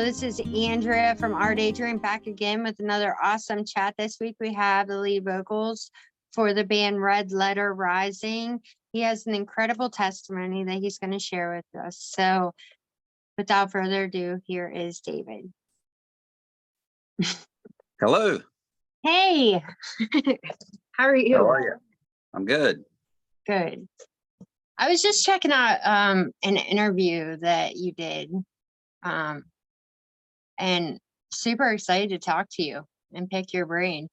Hello, this is Andrea from OurDayDream back again with another awesome chat. This week we have the lead vocals for the band Red Letter Rising. He has an incredible testimony that he's going to share with us. So without further ado, here is David. Hello. Hey, how are you? How are you? I'm good. Good. I was just checking out an interview that you did. And super excited to talk to you and pick your brain.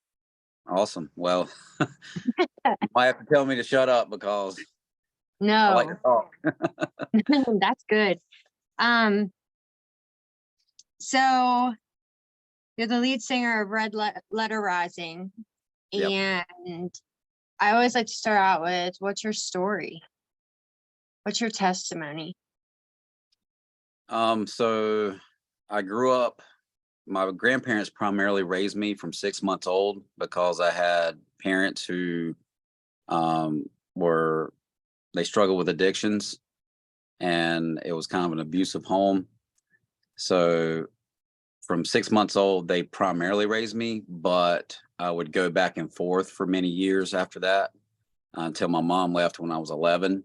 Awesome. Well, you might have to tell me to shut up because I like No, to talk. that's good. So you're the lead singer of Red Letter Rising. Yep. And I always like to start out with, what's your story? What's your testimony? So I grew up, my grandparents primarily raised me from 6 months old because I had parents who they struggled with addictions, and it was kind of an abusive home. So from 6 months old, they primarily raised me, but I would go back and forth for many years after that until my mom left when I was 11.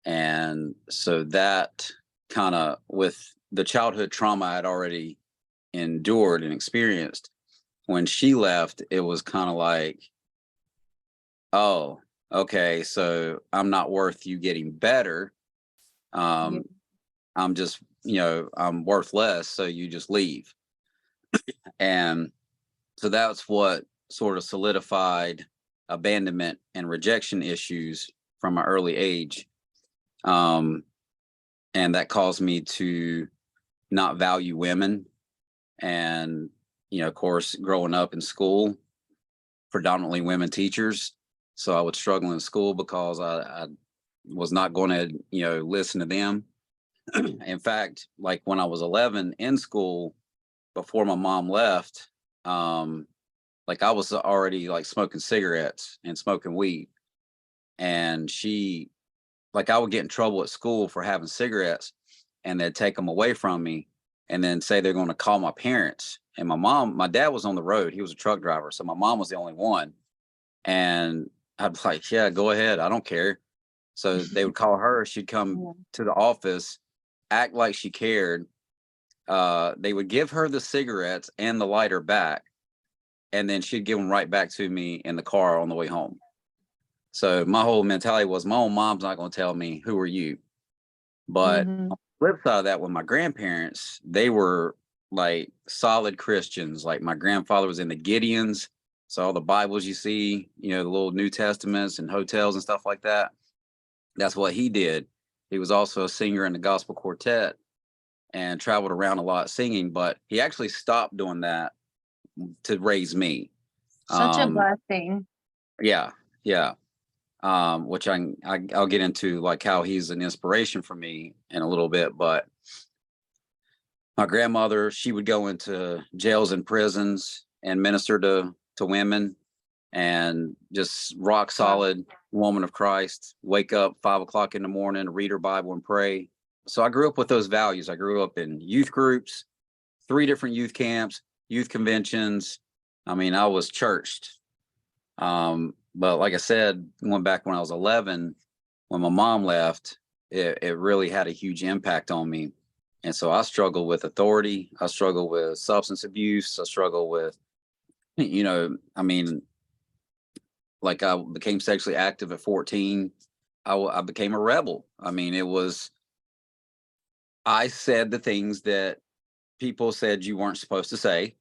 And so that kind of, with the childhood trauma I'd already endured and experienced, when she left, it was kind of like, oh, okay, so I'm not worth you getting better. I'm just, I'm worth less, so you just leave. And so that's what sort of solidified abandonment and rejection issues from an early age. And that caused me to not value women. And, of course, growing up in school, predominantly women teachers. So I would struggle in school because I was not going to, listen to them. In fact, like when I was 11 in school, before my mom left, like I was already like smoking cigarettes and smoking weed. And I would get in trouble at school for having cigarettes, and they'd take them away from me and then say they're going to call my parents. And my dad was on the road. He was a truck driver. So my mom was the only one. And I'd be like, yeah, go ahead. I don't care. So they would call her. She'd come to the office, act like she cared. They would give her the cigarettes and the lighter back, and then she'd give them right back to me in the car on the way home. So my whole mentality was, my own mom's not going to tell me, who are you? But on the flip side of that, with my grandparents, they were like solid Christians. Like my grandfather was in the Gideons. So all the Bibles you see, the little New Testaments and hotels and stuff like that, that's what he did. He was also a singer in the gospel quartet and traveled around a lot singing, but he actually stopped doing that to raise me. Such a blessing. Yeah. Which I'll get into, like how he's an inspiration for me in a little bit. But my grandmother, she would go into jails and prisons and minister to women, and just rock solid woman of Christ, wake up 5 o'clock in the morning, read her Bible and pray. So I grew up with those values. I grew up in youth groups, 3 different youth camps, youth conventions. I mean, I was churched. But like I said, went back when I was 11, when my mom left, it really had a huge impact on me. And so I struggled with authority. I struggled with substance abuse. I struggled with, like I became sexually active at 14. I became a rebel. I mean, I said the things that people said you weren't supposed to say.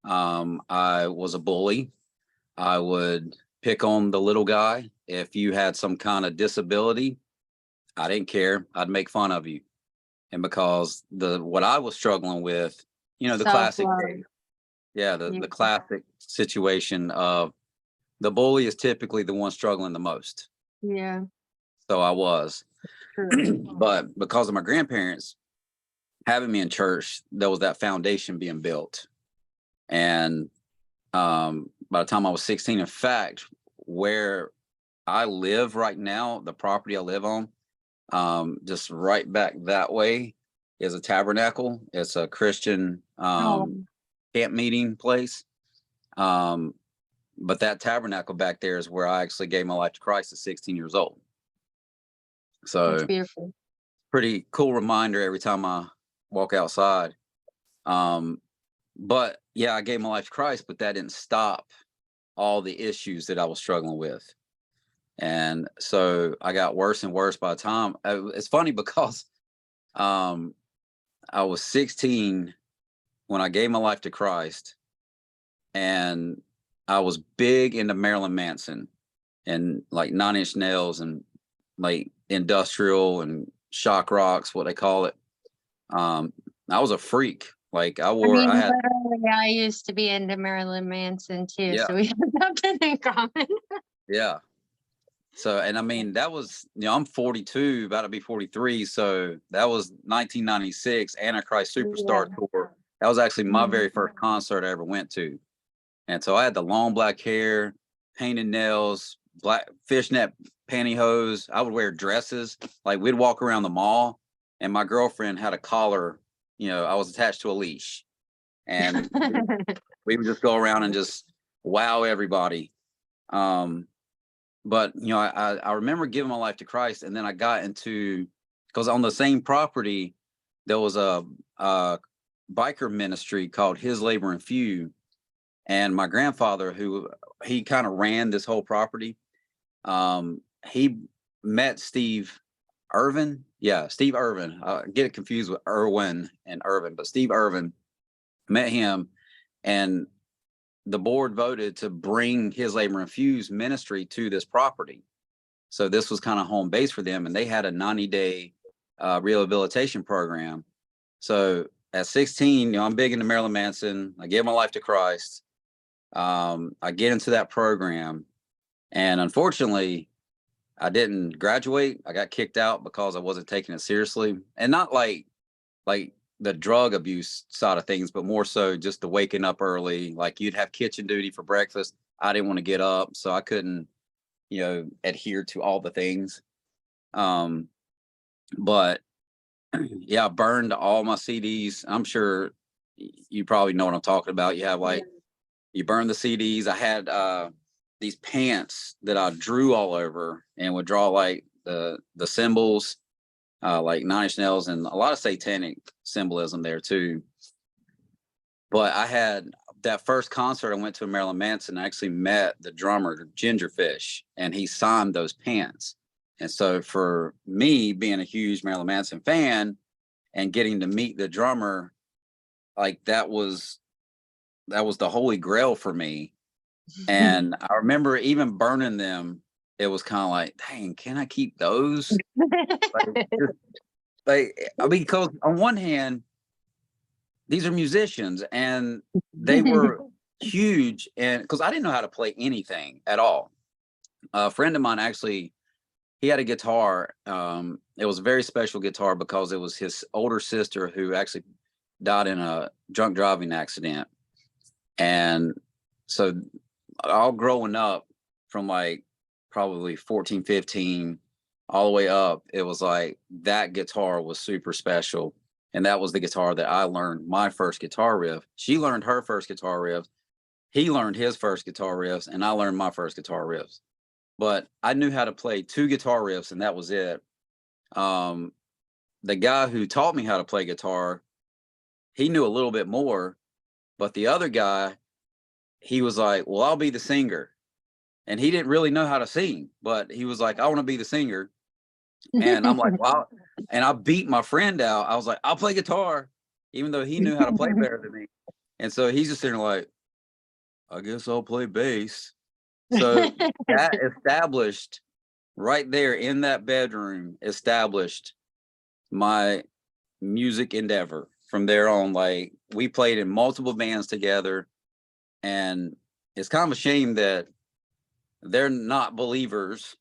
I was a bully. I would pick on the little guy. If you had some kind of disability, I didn't care. I'd make fun of you. And because what I was struggling with, the classic, the classic situation of the bully is typically the one struggling the most. Yeah. So I was. But because of my grandparents having me in church, there was that foundation being built. And by the time I was 16, in fact, where I live right now, the property I live on, just right back that way, is a tabernacle. It's a Christian Oh, camp meeting place. But that tabernacle back there is where I actually gave my life to Christ at 16 years old. that's So beautiful. pretty cool reminder every time I walk outside. But yeah, I gave my life to Christ, but that didn't stop all the issues that I was struggling with. And so I got worse and worse by the time. It's funny because I was 16 when I gave my life to Christ, and I was big into Marilyn Manson and like Nine Inch Nails and like industrial and shock rocks, what they call it. I was a freak. Like I had, Literally, I used to be into Marilyn Manson too, yeah, so we have nothing in common. yeah. So, and I mean, that was, I'm 42, about to be 43. So that was 1996 Antichrist Yeah. Superstar Tour. That was actually my Mhm. very first concert I ever went to. And so I had the long black hair, painted nails, black fishnet pantyhose. I would wear dresses. Like we'd walk around the mall, and my girlfriend had a collar. I was attached to a leash, and we would just go around and just wow everybody. But I remember giving my life to Christ, and then I got into, because on the same property there was a biker ministry called His Labor and Few, and my grandfather, who he kind of ran this whole property, he met Steve Irvin. Yeah, Steve Irvin. I get it confused with Irwin and Irvin, but Steve Irvin met him, and the board voted to bring His Labor and Fuse ministry to this property. So this was kind of home base for them, and they had a 90-day rehabilitation program. So at 16, I'm big into Marilyn Manson. I gave my life to Christ. I get into that program, and unfortunately, I didn't graduate. I got kicked out because I wasn't taking it seriously, and not like the drug abuse side of things, but more so just the waking up early. Like you'd have kitchen duty for breakfast. I didn't want to get up, so I couldn't, adhere to all the things. But yeah, I burned all my CDs. I'm sure you probably know what I'm talking about. You have like you burn the CDs. I had these pants that I drew all over and would draw like the symbols, like Nine Inch Nails, and a lot of satanic symbolism there too. But I had that first concert I went to in Marilyn Manson. I actually met the drummer Gingerfish, and he signed those pants. And so for me, being a huge Marilyn Manson fan and getting to meet the drummer, like that was the holy grail for me. And I remember even burning them. It was kind of like, dang, can I keep those? I mean, because on one hand, these are musicians, and they were huge, and because I didn't know how to play anything at all. A friend of mine actually, he had a guitar. It was a very special guitar because it was his older sister who actually died in a drunk driving accident. And so all growing up from like probably 14, 15, all the way up, it was like that guitar was super special. And that was the guitar that I learned my first guitar riff. She learned her first guitar riff. He learned his first guitar riffs, and I learned my first guitar riffs. But I knew how to play two guitar riffs, and that was it. The guy who taught me how to play guitar, he knew a little bit more, but the other guy, he was like, well, I'll be the singer. And he didn't really know how to sing, but he was like, I want to be the singer. And I'm like, wow. And I beat my friend out. I was like, I'll play guitar, even though he knew how to play better than me. And so he's just sitting like, I guess I'll play bass. So that established right there in that bedroom, established my music endeavor from there on. Like we played in multiple bands together, and it's kind of a shame that they're not believers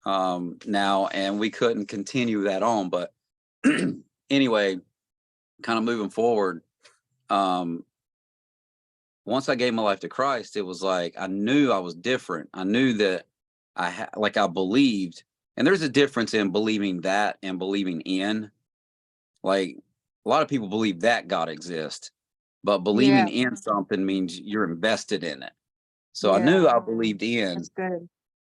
now, and we couldn't continue that on. But anyway, kind of moving forward, once I gave my life to Christ, it was like I knew I was different. I knew that I believed, and there's a difference in believing that and believing in. Like a lot of people believe that God exists, but believing Yeah, in something means you're invested in it. So I yeah, knew I believed in, that's good.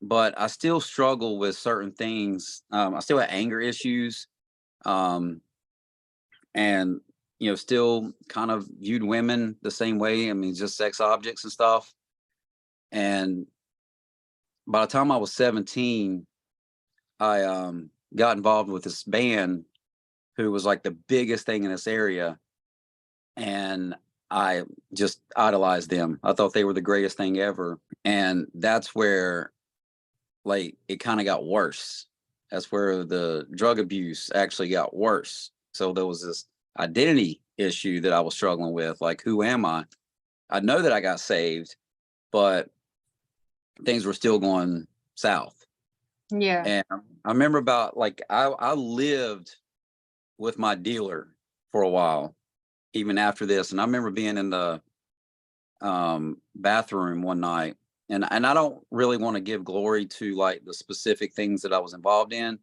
but I still struggle with certain things. I still have anger issues, um, and still kind of viewed women the same way. I mean, just sex objects and stuff. And by the time I was 17, I got involved with this band who was like the biggest thing in this area, and I just idolized them. I thought they were the greatest thing ever, and that's where like it kind of got worse. That's where the drug abuse actually got worse. So there was this identity issue that I was struggling with. Like, who am I? I know that I got saved, but things were still going south. Yeah. And I remember about like I lived with my dealer for a while, even after this. And I remember being in the bathroom one night, and I don't really want to give glory to like the specific things that I was involved in.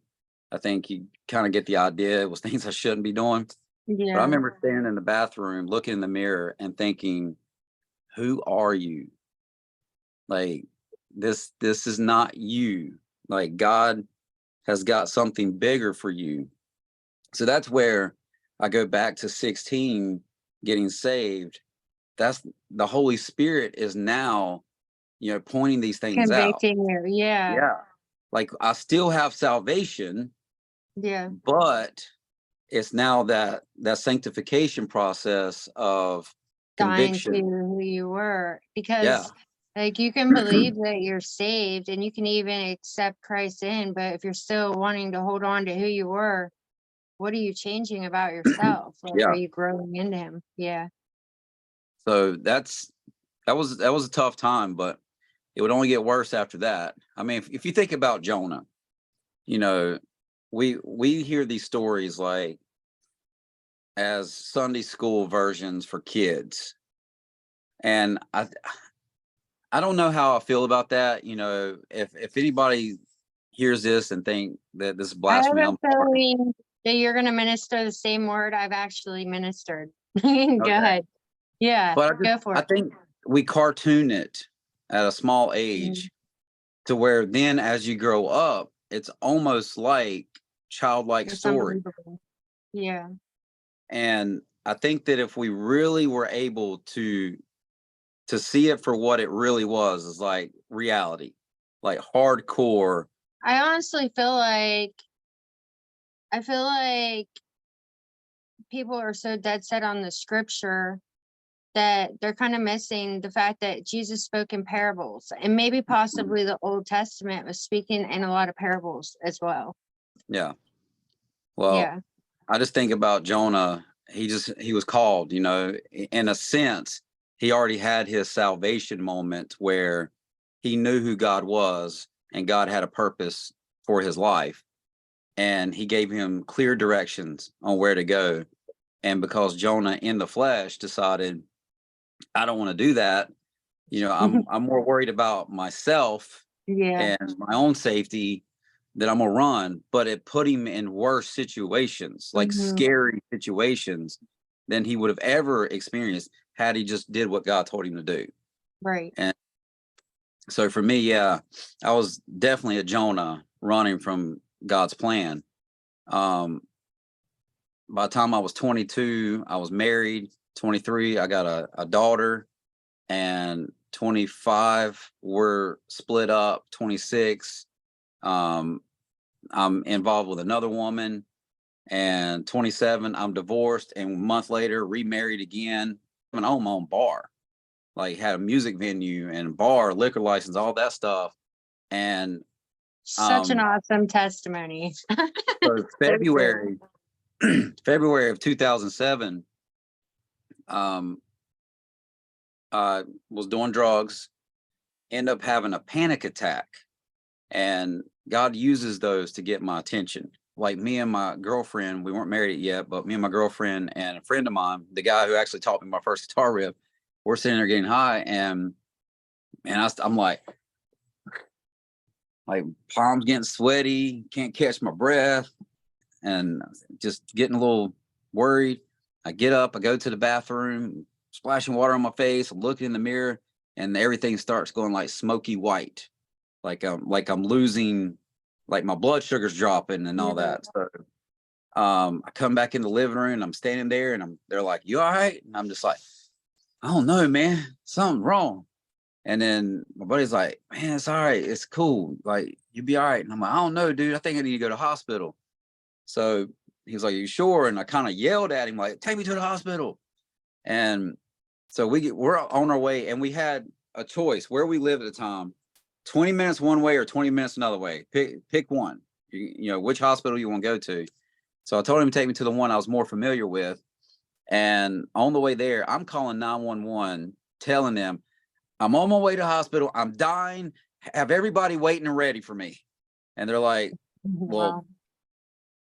I think you kind of get the idea. It was things I shouldn't be doing. But I Yeah. remember standing in the bathroom, looking in the mirror, and thinking, "Who are you? Like this is not you. Like God has got something bigger for you." So that's where I go back to 16, getting saved. That's the Holy Spirit is now, pointing these things out. Convicting you. Yeah. Yeah. Like I still have salvation, Yeah. but it's now that sanctification process of Dying to conviction. who you were, Yeah. because like you can believe that you're saved and you can even accept Christ in, but if you're still wanting to hold on to who you were, what are you changing about yourself? Like, are Yeah. you growing into him? Yeah. So that was a tough time, but it would only get worse after that. I mean, if you think about Jonah, you know, we hear these stories like as Sunday school versions for kids. And I don't know how I feel about that. If anybody hears this and think that this is I have blasphemy, a I'm sorry. feeling that you're going to minister the same word I've actually ministered. Go Okay. ahead. Yeah, But go for I it. think we cartoon it at a small Mhm. age to where then as you grow up, it's almost like childlike It's story. unbelievable. Yeah. And I think that if we really were able to see it for what it really was, is like reality, like hardcore. I honestly feel like people are so dead set on the scripture that they're kind of missing the fact that Jesus spoke in parables, and maybe possibly the Old Testament was speaking in a lot of parables as well. Yeah. Well, Yeah. I just think about Jonah. He was called, in a sense, he already had his salvation moment where he knew who God was and God had a purpose for his life. And he gave him clear directions on where to go. And because Jonah in the flesh decided, I don't want to do that, I'm more worried about myself Yeah. and my own safety that I'm gonna run, but it put him in worse situations, like Hmm. scary situations than he would have ever experienced had he just did what God told him to do. Right. And so for me, yeah, I was definitely a Jonah running from God's plan. Um, by the time I was 22, I was married. 23, I got a daughter, and 25, we're split up. 26, um, I'm involved with another woman, and 27, I'm divorced, and a month later, remarried again. I own my own bar, like had a music venue and bar, liquor license, all that stuff. And Such an um, awesome testimony. so So cool. February of 2007, um, I was doing drugs, end up having a panic attack, and God uses those to get my attention. Like me and my girlfriend, we weren't married yet, but me and my girlfriend and a friend of mine, the guy who actually taught me my first guitar riff, we're sitting there getting high, and I'm like palms getting sweaty, can't catch my breath, and just getting a little worried. I get up, I go to the bathroom, splashing water on my face, I'm looking in the mirror, and everything starts going like smoky white. Like I'm losing, like my blood sugar's dropping and all Yeah. that. So I come back in the living room and I'm standing there and they're like, "You all right?" And I'm just like, "I don't know, man. Something's wrong." And then my buddy's like, "Man, it's all right. It's cool. Like, you'll be all right." And I'm like, "I don't know, dude. I think I need to go to the hospital." So he was like, "You sure?" And I kind of yelled at him, like, "Take me to the hospital." And so we're on our way, and we had a choice where we lived at the time: 20 minutes one way or 20 minutes another way. Pick one. You know which hospital you want to go to. So I told him to take me to the one I was more familiar with. And on the way there, I'm calling 911, telling them I'm on my way to the hospital. I'm dying. Have everybody waiting and ready for me. And they're like, "Well, Wow.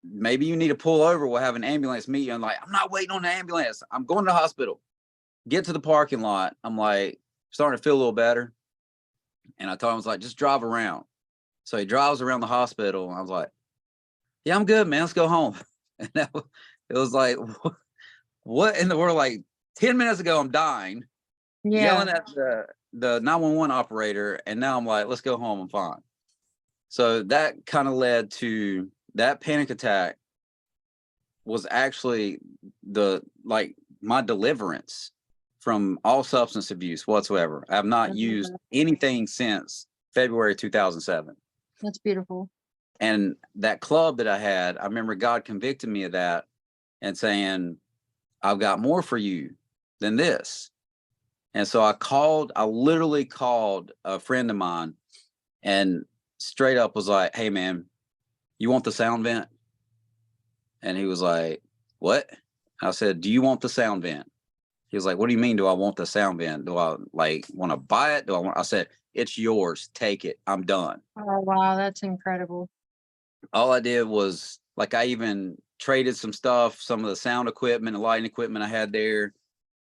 maybe you need to pull over. We'll have an ambulance meet you." I'm like, "I'm not waiting on the ambulance. I'm going to the hospital." Get to the parking lot. I'm like, starting to feel a little better. And I told him, I was like, "Just drive around." So he drives around the hospital. And I was like, "Yeah, I'm good, man. Let's go home." And it was like, what in the world? Like 10 minutes ago, I'm dying, Yeah. yelling at the 911 operator. And now I'm like, "Let's go home. I'm fine." So that kind of led to that panic attack was actually my deliverance from all substance abuse whatsoever. I have I not love used that. anything since February 2007. That's beautiful. And that club that I had, I remember God convicted me of that and saying, "I've got more for you than this." And so I literally called a friend of mine and straight up was like, "Hey man, you want the sound vent?" And he was like, "What?" I said, "Do you want the sound vent?" He was like, "What do you mean? Do I want the sound vent? Do I like want to buy it? I said, "It's yours. Take it. I'm done." Oh, wow. That's incredible. All I did was like, I even traded some stuff, some of the sound equipment and lighting equipment I had there,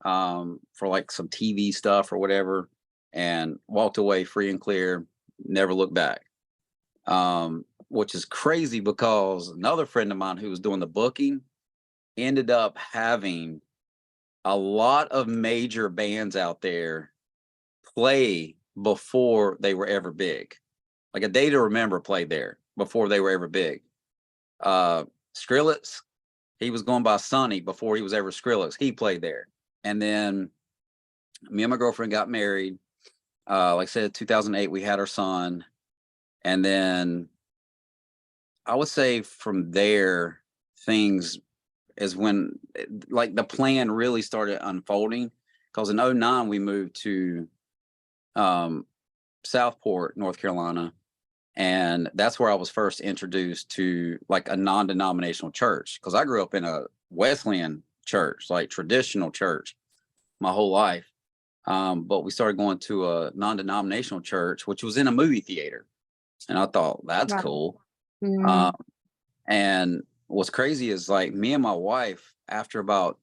for like some TV stuff or whatever, and walked away free and clear, never looked back. Which is crazy because another friend of mine who was doing the booking ended up having a lot of major bands out there play before they were ever big. Like A Day to Remember played there before they were ever big. Uh, Skrillex, he was going by Sonny before he was ever Skrillex. He played there. And then me and my girlfriend got married. Like I said, 2008, we had our son. And then I would say from there, things is when like the plan really started unfolding. Because in '09 we moved to um, Southport, North Carolina. And that's where I was first introduced to like a non-denominational church. Because I grew up in a Wesleyan church, like traditional church, my whole life. But we started going to a non-denominational church, which was in a movie theater. And I thought, that's Wow. cool. Mm. And what's crazy is like me and my wife, after about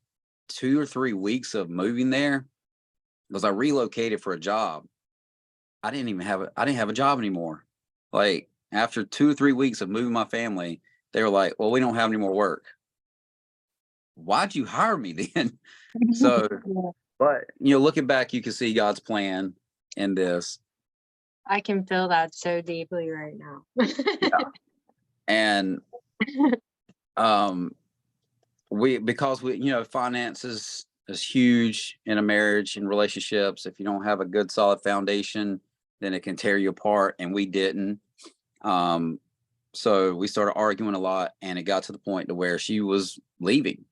2 or 3 weeks of moving there, because I relocated for a job, I didn't have a job anymore. Like after 2 or 3 weeks of moving my family, they were like, "Well, we don't have any more work." Why'd you hire me then? So, Yeah. but looking back, you can see God's plan in this. I can feel that so deeply right now. Yeah. And um because finances is huge in a marriage and relationships. If you don't have a good solid foundation, then it can tear you apart, and we didn't. um so we started arguing a lot, and it got to the point to where she was leaving.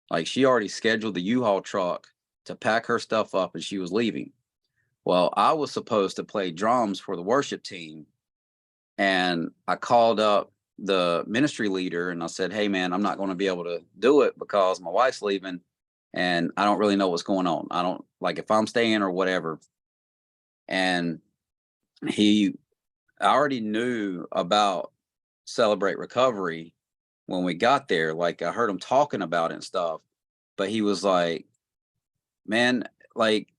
Like she already scheduled the U-Haul truck to pack her stuff up and she was leaving. Well, I was supposed to play drums for the worship team, and I called up the ministry leader and I said, "Hey man, I'm not going to be able to do it because my wife's leaving and I don't really know what's going on. I don't like if I'm staying or whatever." And he I already knew about Celebrate Recovery when we got there. Like I heard him talking about it and stuff, but he was like, "Man, like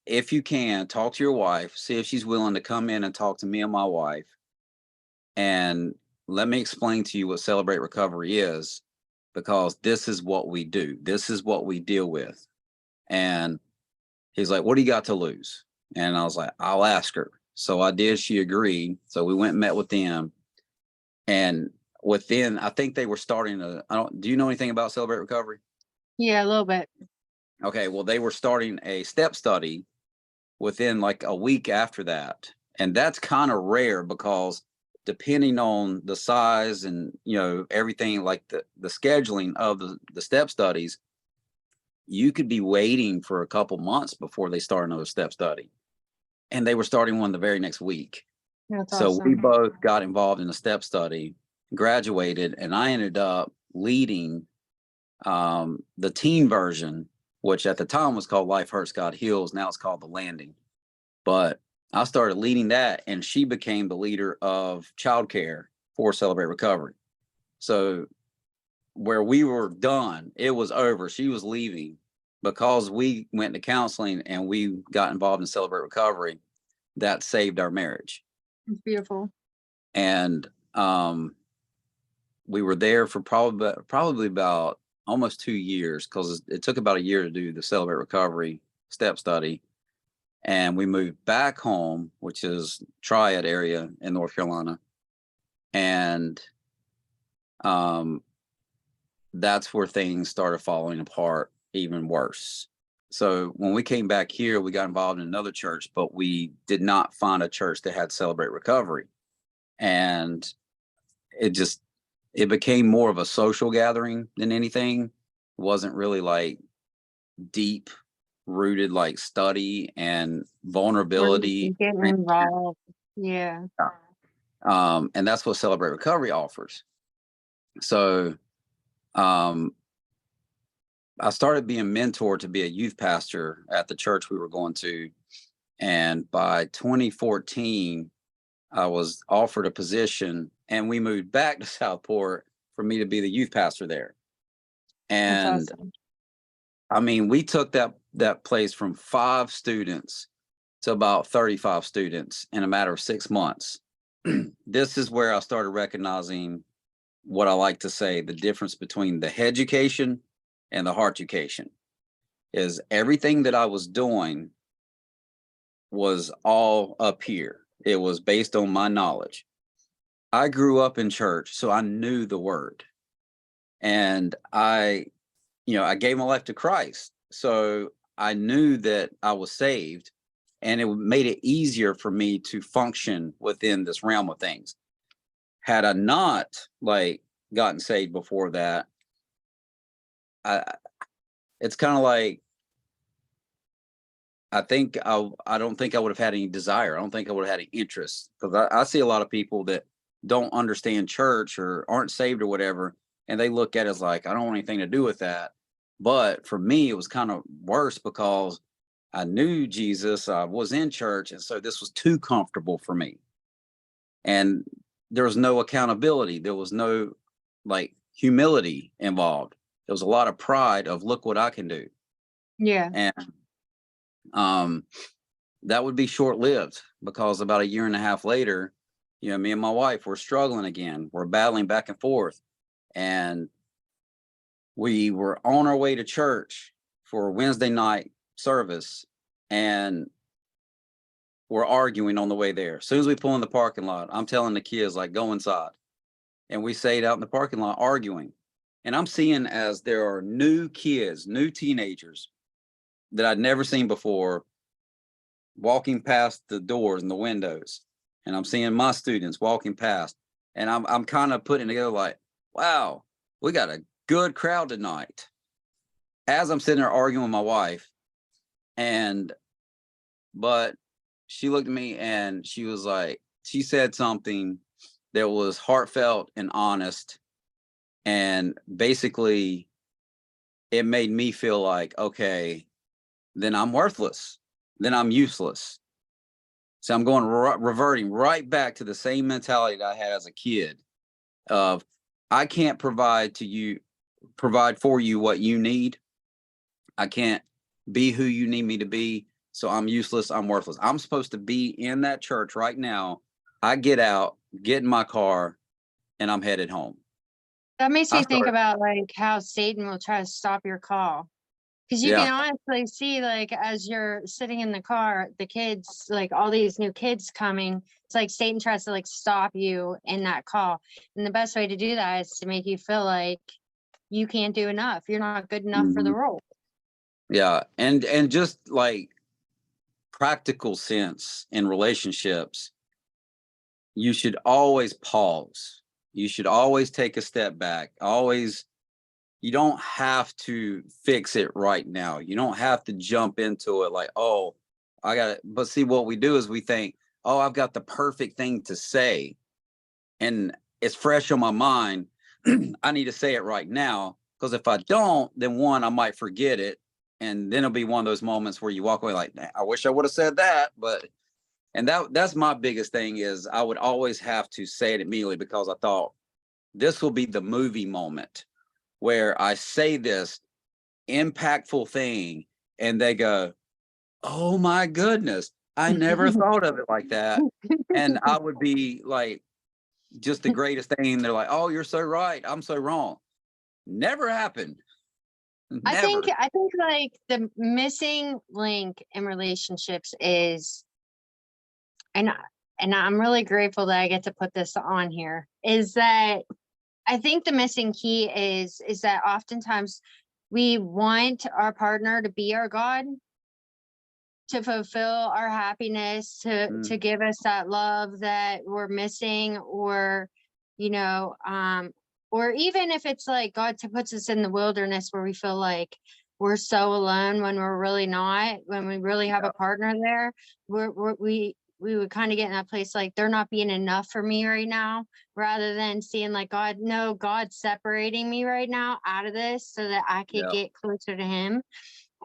if you can talk to your wife, see if she's willing to come in and talk to me and my wife, and let me explain to you what Celebrate Recovery is. because this is what we do. This is what we deal with. And he's like, what do you got to lose? And I was like, I'll ask her. So I did. She agreed. So we went and met with them. And within, I think they were starting do you know anything about Celebrate Recovery? Yeah, a little bit. Okay. Well, they were starting a step study within like a week after that. And that's kind of rare because depending on the size and, everything like the scheduling of the step studies, you could be waiting for a couple months before they start another step study. And they were starting one the very next week. That's So we awesome. both got involved in a step study, graduated, and I ended up leading the teen version, which at the time was called Life Hurts, God Heals. Now it's called The Landing. But I started leading that, and she became the leader of childcare for Celebrate Recovery. So where we were done, it was over. She was leaving because we went to counseling and we got involved in Celebrate Recovery. That saved our marriage. It's beautiful. And we were there for probably about almost 2 years, because it took about a year to do the Celebrate Recovery step study. And we moved back home, which is Triad area in North Carolina. And that's where things started falling apart even worse. So when we came back here, we got involved in another church, but we did not find a church that had Celebrate Recovery. And it became more of a social gathering than anything. It wasn't really like deep rooted like study and vulnerability. Getting involved. Yeah. And that's what Celebrate Recovery offers. So I started being mentored to be a youth pastor at the church we were going to. And by 2014, I was offered a position, and we moved back to Southport for me to be the youth pastor there. And That's awesome. I mean, we took that place from 5 students to about 35 students in a matter of 6 months. This is where I started recognizing what I like to say, the difference between the headucation and the heartucation. Is everything that I was doing was all up here. It was based on my knowledge. I grew up in church, so I knew the word. And I gave my life to Christ. So I knew that I was saved, and it made it easier for me to function within this realm of things. Had I not gotten saved before that, it's kind of like, I don't think I would have had any desire. I don't think I would have had any interest, because I see a lot of people that don't understand church or aren't saved or whatever, and they look at it as like, I don't want anything to do with that. But for me, it was kind of worse because I knew Jesus, I was in church, and so this was too comfortable for me. And there was no accountability. There was no humility involved. There was a lot of pride of, look what I can do. Yeah. And that would be short-lived, because about a year and a half later, me and my wife were struggling again. We're battling back and forth. And we were on our way to church for a Wednesday night service, and we're arguing on the way there. As soon as we pull in the parking lot, I'm telling the kids, go inside. And we stayed out in the parking lot arguing. And I'm seeing as there are new kids, new teenagers that I'd never seen before, walking past the doors and the windows. And I'm seeing my students walking past. And I'm kind of putting together like, wow, we got a good crowd tonight. As I'm sitting there arguing with my wife, but she looked at me and she was like, she said something that was heartfelt and honest. And basically, it made me feel like, okay, then I'm worthless. Then I'm useless. So I'm going reverting right back to the same mentality that I had as a kid of, I can't provide for you what you need. I can't be who you need me to be. So I'm useless. I'm worthless. I'm supposed to be in that church right now. I get out, get in my car, and I'm headed home. That makes I me think start, about like how Satan will try to stop your call. Because you yeah, can honestly see, like, as you're sitting in the car, the kids, like all these new kids coming, it's like Satan tries to like stop you in that call. And the best way to do that is to make you feel like you can't do enough. You're not good enough for the mhm, role. yeah, and just like practical sense in relationships, you should always pause. You should always take a step back. Always, you don't have to fix it right now. You don't have to jump into it like, oh, I got it. But see, what we do is we think, oh, I've got the perfect thing to say, and it's fresh on my mind. I need to say it right now, because if I don't, then one, I might forget it. And then it'll be one of those moments where you walk away like, I wish I would have said that. But and that's my biggest thing is I would always have to say it immediately, because I thought this will be the movie moment where I say this impactful thing and they go, "Oh my goodness, I never thought of it like that." And I would be like just the greatest thing. They're like, "Oh, you're so right. I'm so wrong." Never happened. Never. I think like the missing link in relationships is, and I'm really grateful that I get to put this on here, is that I think the missing key is that oftentimes we want our partner to be our God, to fulfill our happiness, Mm, to give us that love that we're missing, or you know, or even if it's like God to puts us in the wilderness where we feel like we're so alone when we're really not, when we really have yeah, a partner there, we would kind of get in that place like they're not being enough for me right now, rather than seeing like God, no, God's separating me right now out of this so that I could yeah, get closer to him.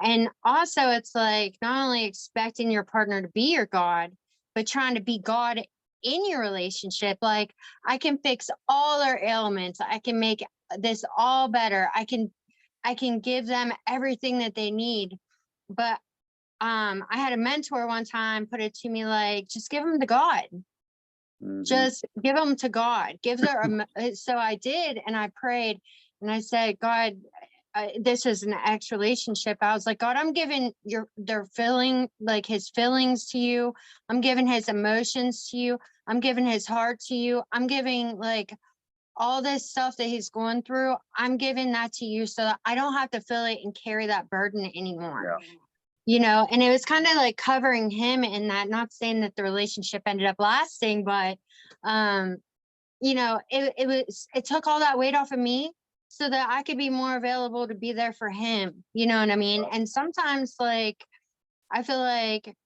And also, it's like not only expecting your partner to be your God, but trying to be God in your relationship. Like, I can fix all their ailments. I can make this all better. I can give them everything that they need. But I had a mentor one time put it to me like, just give them to God. hmm, Just give them to God. Give their so I did, and I prayed, and I said, God, this is an ex relationship. I was like, God, I'm giving their feeling, like his feelings to you. I'm giving his emotions to you. I'm giving his heart to you. I'm giving like all this stuff that he's going through. I'm giving that to you so that I don't have to feel it and carry that burden anymore. yeah, And it was kind of like covering him in that, not saying that the relationship ended up lasting, but um it took all that weight off of me so that I could be more available to be there for him. You know what I mean? right, And sometimes like I feel like,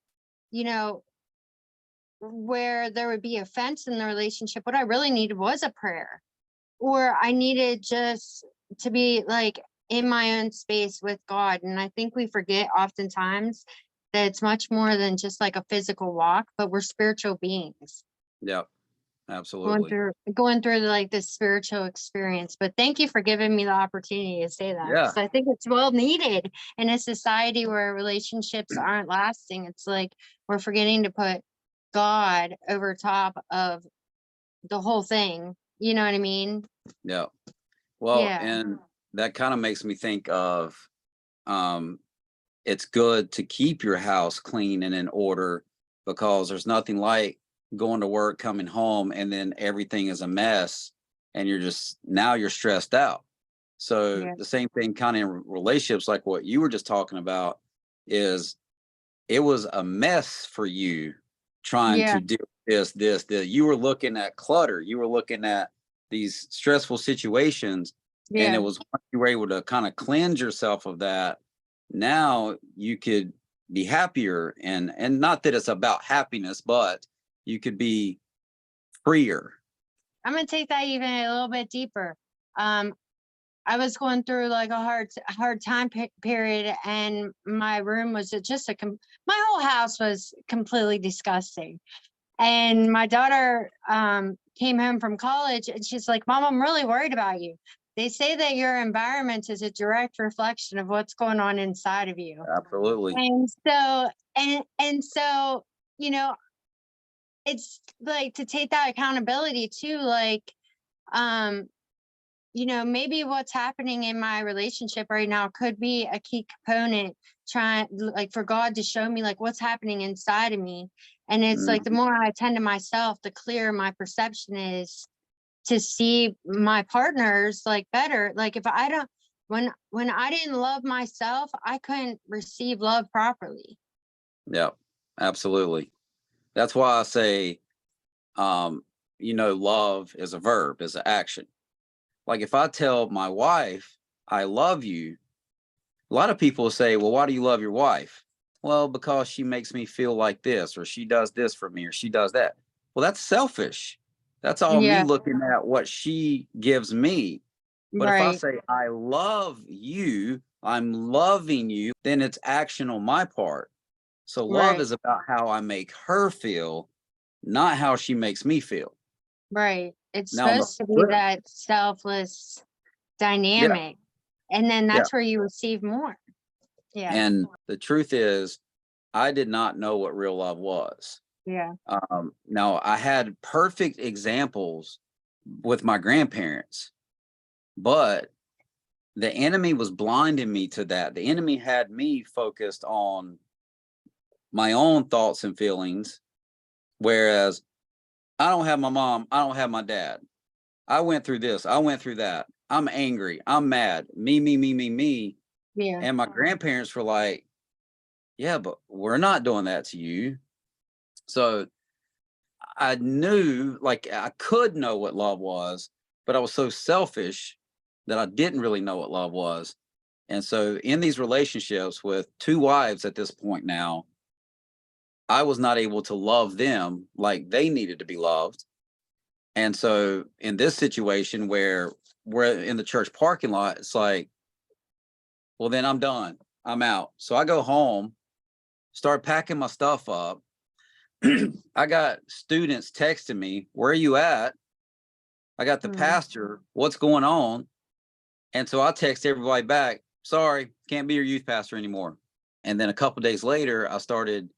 you know, where there would be offense in the relationship, what I really needed was a prayer. Or I needed just to be like in my own space with God. And I think we forget oftentimes that it's much more than just like a physical walk, but we're spiritual beings yeah, absolutely. going through like this spiritual experience. But thank you for giving me the opportunity to say that, Yeah, because I think it's well needed in a society where relationships aren't lasting. It's like we're forgetting to put God over top of the whole thing. You know what I mean? yeah. Well, Yeah. and that kind of makes me think of um it's good to keep your house clean and in order, because there's nothing like going to work, coming home, and then everything is a mess, and you're just now you're stressed out. So Yeah. the same thing kind of in relationships, like what you were just talking about, is it was a mess for you trying Yeah. to do this. You were looking at clutter, you were looking at these stressful situations, and it Yeah. was once you were able to kind of cleanse yourself of that, now you could be happier, and not that it's about happiness, but you could be freer. I'm gonna take that even a little bit deeper. Um, I was going through like a hard time period, and my room was just my whole house was completely disgusting. And my daughter came home from college, and she's like, Mom, I'm really worried about you. They say that your environment is a direct reflection of what's going on inside of you. Absolutely. And so, you know, it's like to take that accountability too, like, um, you know, maybe what's happening in my relationship right now could be a key component trying like for God to show me like what's happening inside of me. And it's like the Mhm. more I attend to myself, the clearer my perception is to see my partners like better. Like if I don't, when I didn't love myself, I couldn't receive love properly. Yeah, absolutely. That's why I say, love is a verb, is an action. Like if I tell my wife, I love you, a lot of people say, well, why do you love your wife? Well, because she makes me feel like this, or she does this for me, or she does that. Well, that's selfish. That's all me Yeah, looking at what she gives me. But if I right, say, I love you, I'm loving you, then it's action on my part. So love right, is about how I make her feel, not how she makes me feel. right. It's Now on the supposed to be flip, that selfless yeah, dynamic. And then yeah. that's where you receive more. Yeah, And the truth is, I did not know what real love was. yeah. Now I had perfect examples with my grandparents, but the enemy was blinding me to that. The enemy had me focused on my own thoughts and feelings, whereas I don't have my mom, I don't have my dad. I went through this, I went through that. I'm angry, I'm mad, me. Yeah, And my grandparents were like, yeah, but we're not doing that to you. So I knew, like, I could know what love was, but I was so selfish that I didn't really know what love was. And so, in these relationships with two wives at this point now, I was not able to love them like they needed to be loved. And so, in this situation where we're in the church parking lot, it's like, well, then I'm done. I'm out. So I go home, start packing my stuff up. I got students texting me, where are you at? I got the mm, pastor, what's going on? And so I text everybody back, sorry, can't be your youth pastor anymore. And then a couple days later, I started,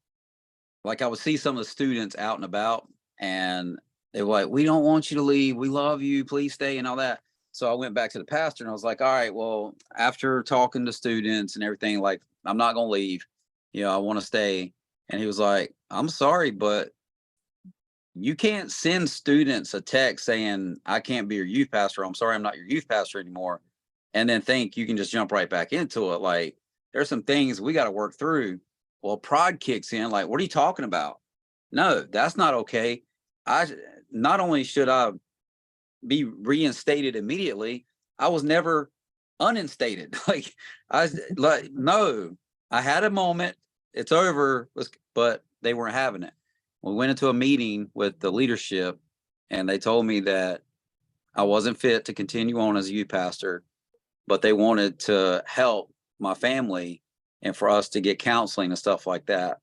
like, I would see some of the students out and about, and they were like, we don't want you to leave. We love you. Please stay, and all that. So I went back to the pastor and I was like, all right, well, after talking to students and everything, like, I'm not going to leave. I want to stay. And he was like, I'm sorry, but you can't send students a text saying, I can't be your youth pastor. I'm sorry, I'm not your youth pastor anymore. And then think you can just jump right back into it. Like, there's some things we got to work through. Well, pride kicks in. Like, what are you talking about? No, that's not okay. I Not only should I be reinstated immediately, I was never uninstated. Like, no, I had a moment. It's over, but they weren't having it. We went into a meeting with the leadership, and they told me that I wasn't fit to continue on as a youth pastor, but they wanted to help my family and for us to get counseling and stuff like that.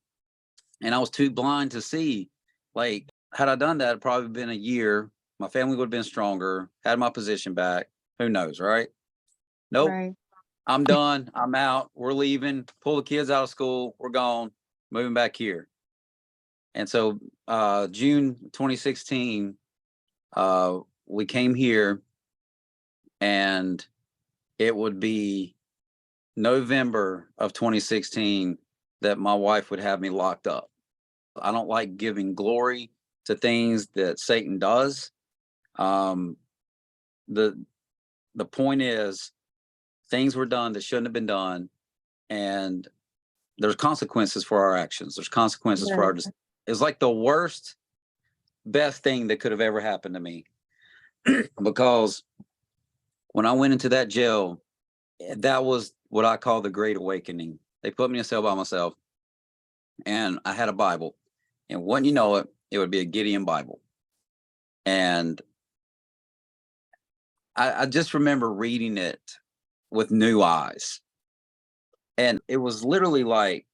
And I was too blind to see. Like, had I done that, it'd probably been a year. My family would have been stronger, had my position back. Who knows, right? Nope. right. I'm done. I'm out. We're leaving. Pull the kids out of school. We're gone. Moving back here. And so June 2016, we came here, and it would be November of 2016 that my wife would have me locked up. I don't like giving glory to things that Satan does. Um, the the point is, things were done that shouldn't have been done, and there's consequences for our actions. There's consequences for our. Right. It's like the worst, best thing that could have ever happened to me, because when I went into that jail, that was what I call the Great Awakening. They put me in a cell by myself, and I had a Bible, and wouldn't you know it, it would be a Gideon Bible, and I just remember reading it with new eyes, and it was literally like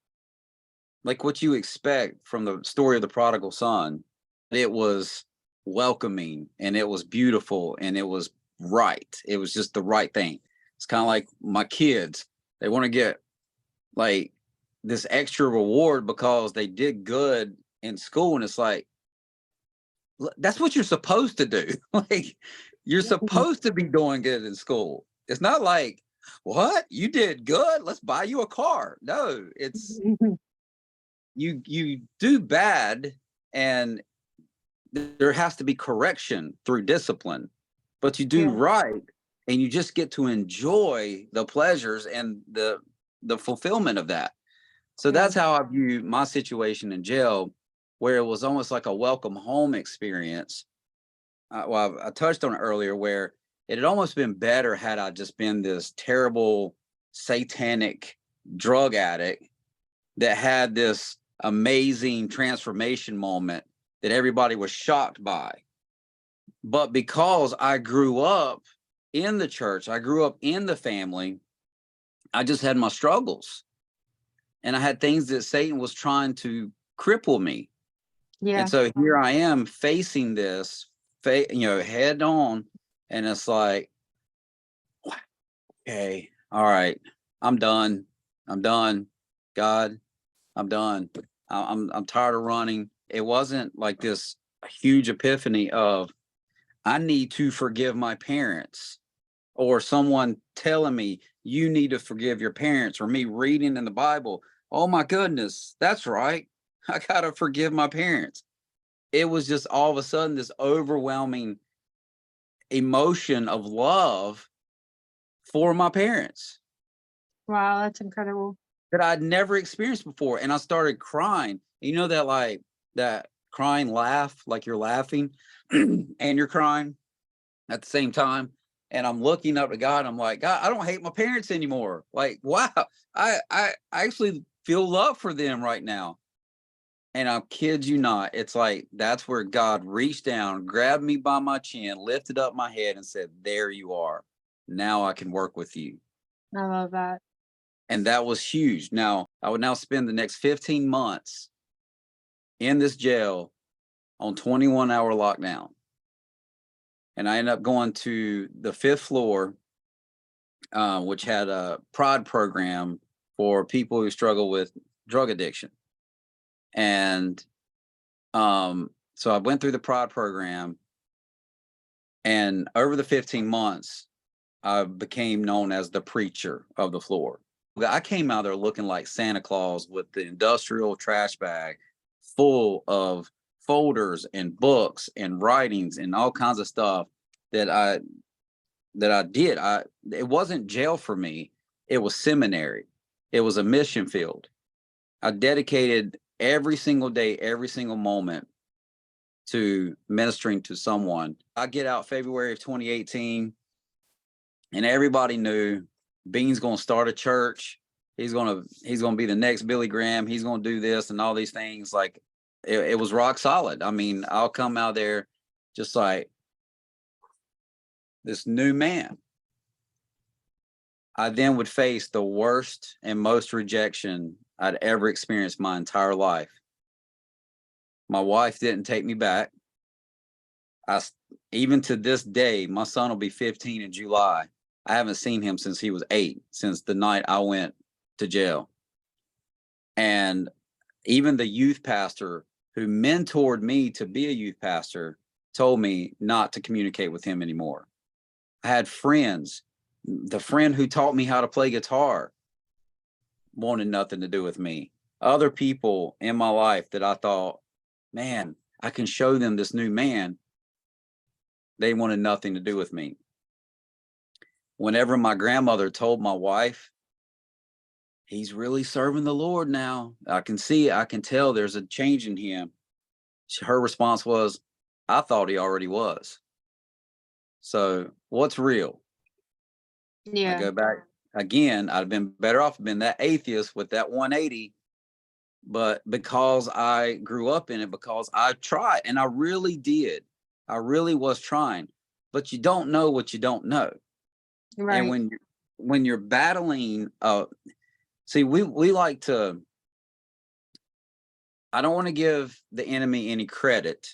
what you expect from the story of the prodigal son. It was welcoming, and it was beautiful, and it was right. It was just the right thing. It's kind of like my kids. They want to get like this extra reward because they did good in school. And it's like, that's what you're supposed to do. Like, You're supposed to be doing good in school. It's not like, what? You did good? Let's buy you a car. No, it's you do bad, and there has to be correction through discipline, but you do Yeah. right, and you just get to enjoy the pleasures and the fulfillment of that. So Yeah. that's how I view my situation in jail, where it was almost like a welcome home experience. Well, I touched on it earlier, where it had almost been better had I just been this terrible satanic drug addict that had this amazing transformation moment that everybody was shocked by. But because I grew up in the church, I grew up in the family, I just had my struggles. And I had things that Satan was trying to cripple me. Yeah. And so here I am facing this, head on. And it's like, okay, all right, I'm done. I'm done. God, I'm done. I'm tired of running. It wasn't like this huge epiphany of, I need to forgive my parents, or someone telling me you need to forgive your parents, or me reading in the Bible, oh my goodness, that's right, I gotta forgive my parents. It was just all of a sudden this overwhelming emotion of love for my parents Wow, that's incredible. that I'd never experienced before. And I started crying. You know, that like that crying laugh, like you're laughing and you're crying at the same time. And I'm looking up to God. I'm like, God, I don't hate my parents anymore. Like, wow, I actually feel love for them right now. And I kid you not, it's like that's where God reached down, grabbed me by my chin, lifted up my head, and said, there you are. Now I can work with you. I love that. And that was huge. Now, I would now spend the next 15 months in this jail on 21-hour lockdown. And I ended up going to the 5th floor, which had a prod program for people who struggle with drug addiction. And so I went through the prod program, and over the 15 months, I became known as the preacher of the floor. I came out there looking like Santa Claus with the industrial trash bag full of folders and books and writings and all kinds of stuff that I did. It wasn't jail for me. It was seminary. It was a mission field. I dedicated every single day, every single moment to ministering to someone. I get out February of 2018, and everybody knew Bean's going to start a church. He's going to be the next Billy Graham. He's going to do this and all these things. Like it was rock solid. I mean, I'll come out there just like this new man. I then would face the worst and most rejection I'd ever experienced my entire life. My wife didn't take me back. Even to this day, my son will be 15 in July. I haven't seen him since he was 8, since the night I went to jail. And even the youth pastor who mentored me to be a youth pastor told me not to communicate with him anymore. I had friends. The friend who taught me how to play guitar wanted nothing to do with me. Other people in my life that I thought, man, I can show them this new man, they wanted nothing to do with me. Whenever my grandmother told my wife, he's really serving the Lord now, I can see, I can tell there's a change in him, her response was, I thought he already was. So what's real? I Yeah. go back again, I'd been better off being that atheist with that 180, but because I grew up in it, because I tried, and I really did, I really was trying, but you don't know what you don't know. Right. And when you're battling, see, we like to, I don't want to give the enemy any credit.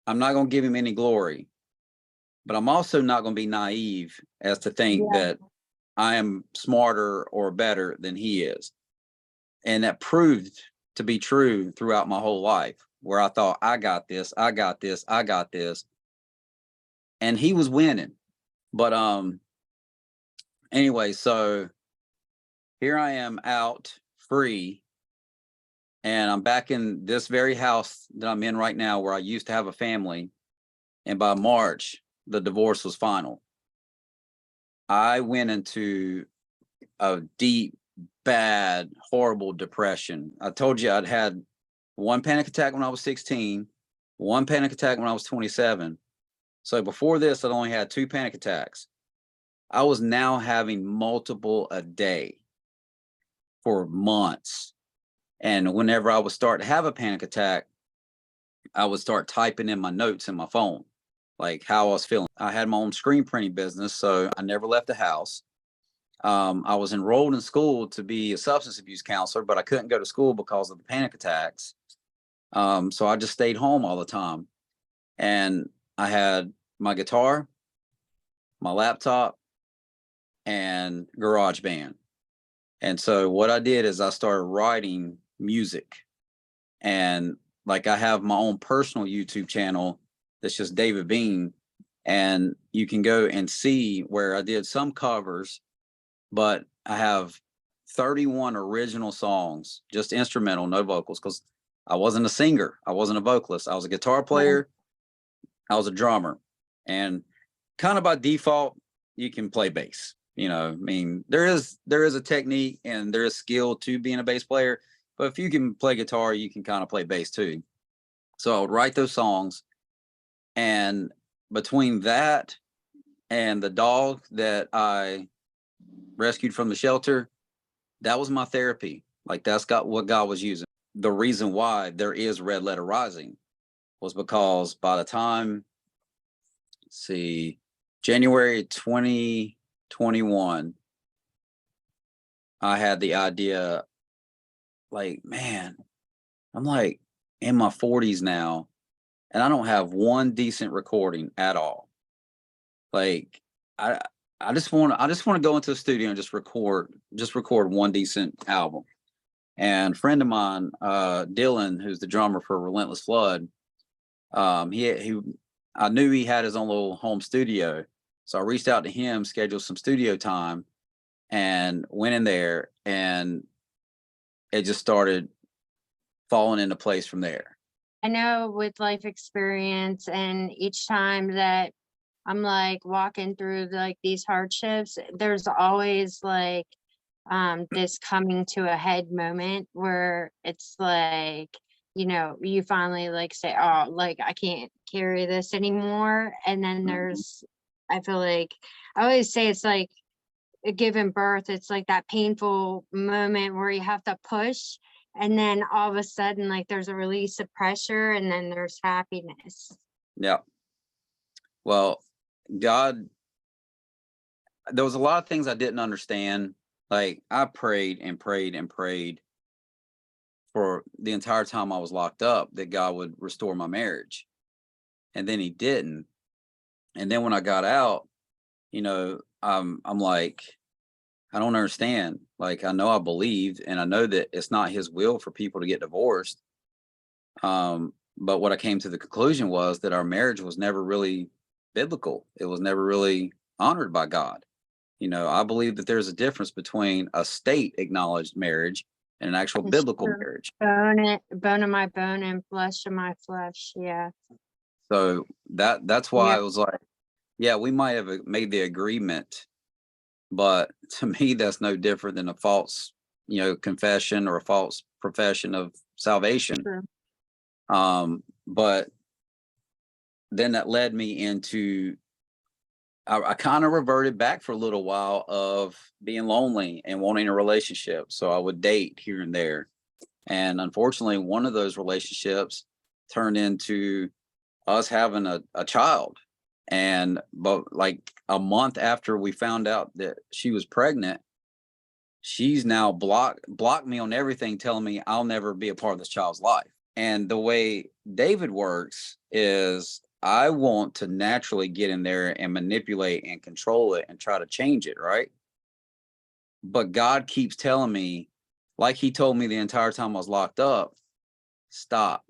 I'm not going to give him any glory, but I'm also not going to be naive as to think that I am smarter or better than he is. And that proved to be true throughout my whole life, where I thought, I got this, I got this, I got this. and he was winning. But anyway, so here I am out free, and I'm back in this very house that I'm in right now, where I used to have a family. And by March, the divorce was final. I went into a deep, bad, horrible depression. I told you I'd had one panic attack when I was 16, one panic attack when I was 27. So before this, I'd only had 2 panic attacks. I was now having multiple a day for months. And whenever I would start to have a panic attack, I would start typing in my notes in my phone, like how I was feeling. I had my own screen printing business, so I never left the house. I was enrolled in school to be a substance abuse counselor, but I couldn't go to school because of the panic attacks. So I just stayed home all the time. And I had my guitar, my laptop, and GarageBand. And so what I did is I started writing music. And like I have my own personal YouTube channel that's just David Bean. And you can go and see where I did some covers, but I have 31 original songs, just instrumental, no vocals, because I wasn't a singer. I wasn't a vocalist. I was a guitar player. I was a drummer. And kind of by default, you can play bass. You know, I mean, there is a technique and there is skill to being a bass player, but if you can play guitar, you can kind of play bass too. So I would write those songs, and between that and the dog that I rescued from the shelter, that was my therapy. Like that's what God was using. The reason why there is Red Letter Rising was because by the time, let's see, January 2021, I had the idea, like, man, I'm like in my 40s now, and I don't have one decent recording at all. Like, I just want to go into the studio and just record one decent album. And a friend of mine, Dylan, who's the drummer for Relentless Flood, he I knew he had his own little home studio, so I reached out to him, scheduled some studio time, and went in there, and it just started falling into place from there. I know with life experience, and each time that I'm like walking through like these hardships, there's always like this coming to a head moment where it's like, you finally like say, oh, like I can't carry this anymore. And then I feel like I always say it's like giving birth. It's like that painful moment where you have to push, and then all of a sudden like there's a release of pressure, and then there's happiness. Yeah. Well, God, there was a lot of things I didn't understand. Like I prayed and prayed and prayed for the entire time I was locked up that God would restore my marriage. And then he didn't. And then when I got out, I'm like, I don't understand. Like I know I believed, and I know that it's not his will for people to get divorced. But what I came to the conclusion was that our marriage was never really biblical. It was never really honored by God. I believe that there's a difference between a state acknowledged marriage and an actual biblical marriage. Bone of my bone and flesh of my flesh. Yeah. So that's why I was like, yeah, we might have made the agreement, but to me, that's no different than a false, confession or a false profession of salvation. True. But then that led me into, I kind of reverted back for a little while of being lonely and wanting a relationship. So I would date here and there. And unfortunately, one of those relationships turned into us having a child. But like a month after we found out that she was pregnant, she's now blocked me on everything, telling me I'll never be a part of this child's life. And the way David works is I want to naturally get in there and manipulate and control it and try to change it, right? But God keeps telling me, like he told me the entire time I was locked up, stop.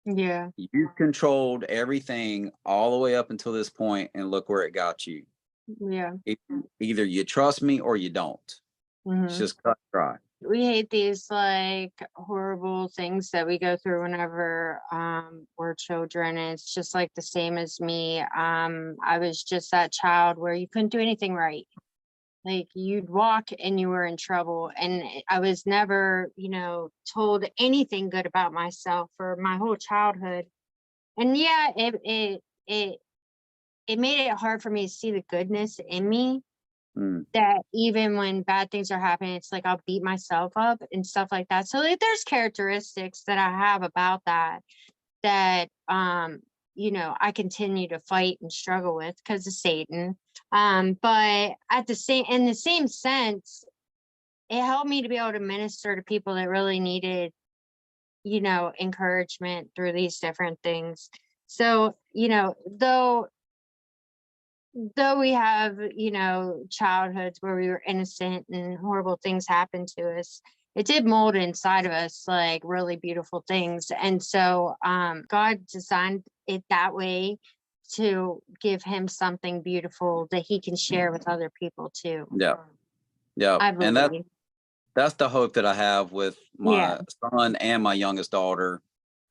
Yeah. You've controlled everything all the way up until this point, and look where it got you. Yeah. Either you trust me or you don't. It's Hmm. just cut and dry. We hate these like horrible things that we go through whenever we're children. And it's just like the same as me. I was just that child where you couldn't do anything right. Like you'd walk and you were in trouble. And I was never, told anything good about myself for my whole childhood. And yeah, it made it hard for me to see the goodness in me, Mm, that even when bad things are happening, it's like I'll beat myself up and stuff like that. So like there's characteristics that I have about that I continue to fight and struggle with because of Satan. But in the same sense, it helped me to be able to minister to people that really needed, encouragement through these different things. So, though we have, childhoods where we were innocent and horrible things happened to us, it did mold inside of us like really beautiful things. And so God designed it that way to give him something beautiful that he can share with other people too. yeah, yeah, I and believe. that's the hope that I have with Yeah. my son and my youngest daughter,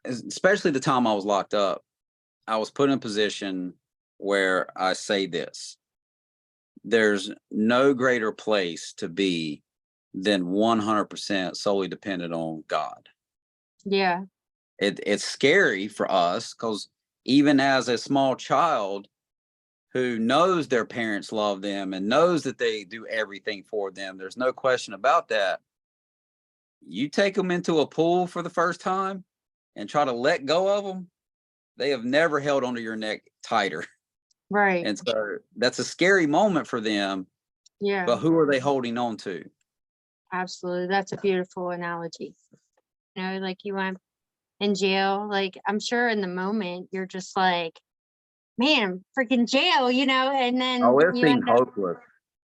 especially the time I was locked up. I was put in a position where I say this: there's no greater place to be than 100% solely dependent on God. Yeah. It's scary for us because even as a small child who knows their parents love them and knows that they do everything for them, there's no question about that. You take them into a pool for the first time and try to let go of them, they have never held onto your neck tighter. Right. And so that's a scary moment for them. Yeah. But who are they holding on to? Absolutely. That's a beautiful analogy. Like you went in jail, like I'm sure in the moment you're just like, man, freaking jail, and then Oh, it you seemed end up, hopeless.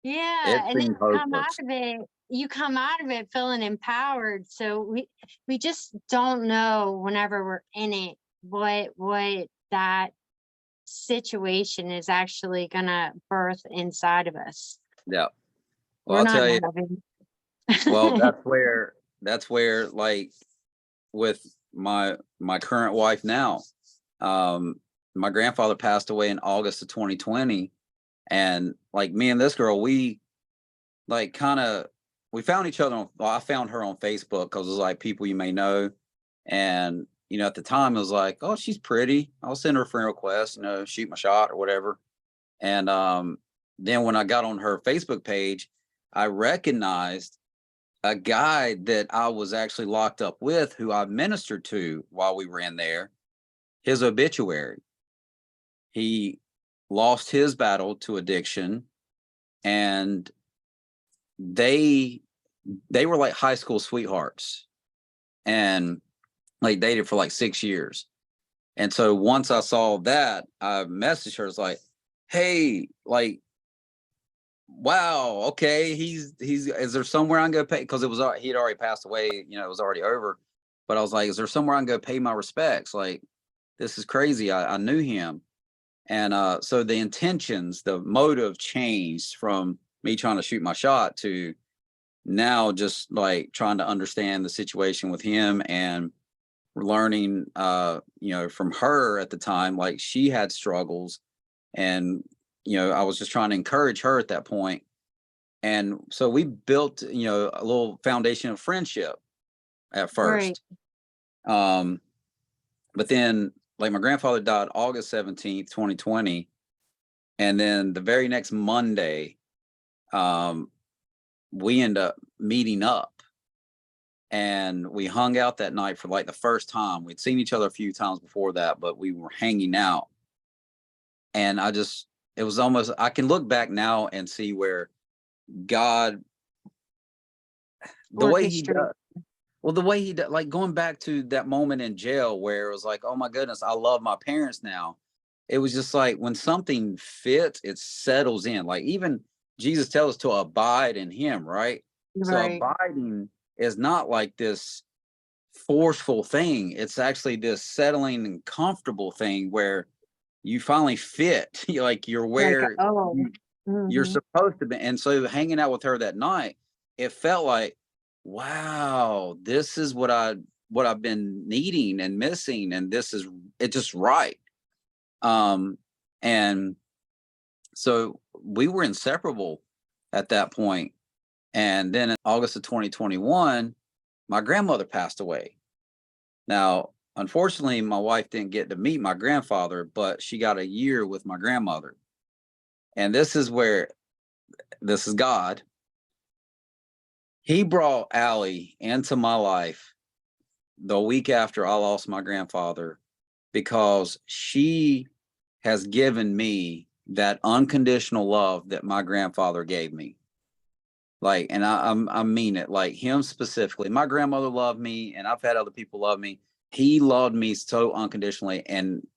yeah, It and then seemed hopeless. you come out of it feeling empowered. So we just don't know whenever we're in it what that situation is actually gonna birth inside of us. Yeah. Well, We're I'll not tell you. in Well, heaven. that's where like with my current wife now. Um, my grandfather passed away in August of 2020, and like me and this girl, we like kind of we found each other on. Well, I found her on Facebook because it was like people you may know, and at the time it was like, oh, she's pretty. I'll send her a friend request, shoot my shot or whatever. And then when I got on her Facebook page, I recognized a guy that I was actually locked up with, who I ministered to while we were in there, his obituary. He lost his battle to addiction, and they they were like high school sweethearts, and like dated for like 6 years. And so once I saw that, I messaged her. It's like, hey, like, wow, okay, he's is there somewhere I can go pay? Because he'd already passed away, it was already over. But I was like, is there somewhere I can go pay my respects? Like, this is crazy. I knew him. And so the intentions, the motive changed from me trying to shoot my shot to now just like trying to understand the situation with him, and learning from her at the time, like she had struggles, and I was just trying to encourage her at that point. And so we built a little foundation of friendship at Right. first. But then like my grandfather died August 17th, 2020, and then the very next Monday, um we end up meeting up, and we hung out that night for like the first time. We'd seen each other a few times before that, but we were hanging out. And it was almost, I can look back now and see where God, the way he Orchestrate. does, well, the way he does, like going back to that moment in jail where it was like, oh my goodness, I love my parents now. It was just like when something fits, it settles in. Like even Jesus tells us to abide in him, right? So Right. abiding is not like this forceful thing. It's actually this settling and comfortable thing where you finally fit. You're Like, where oh, you're mhm. supposed to be. And so hanging out with her that night, it felt like, wow, this is what I've been needing and missing, and it's just right. And so we were inseparable at that point. And then in August of 2021, my grandmother passed away. Now, unfortunately, my wife didn't get to meet my grandfather, but she got a year with my grandmother. And this is God. He brought Allie into my life the week after I lost my grandfather because she has given me that unconditional love that my grandfather gave me. And I mean it, like him specifically. My grandmother loved me, and I've had other people love me. He loved me so unconditionally, and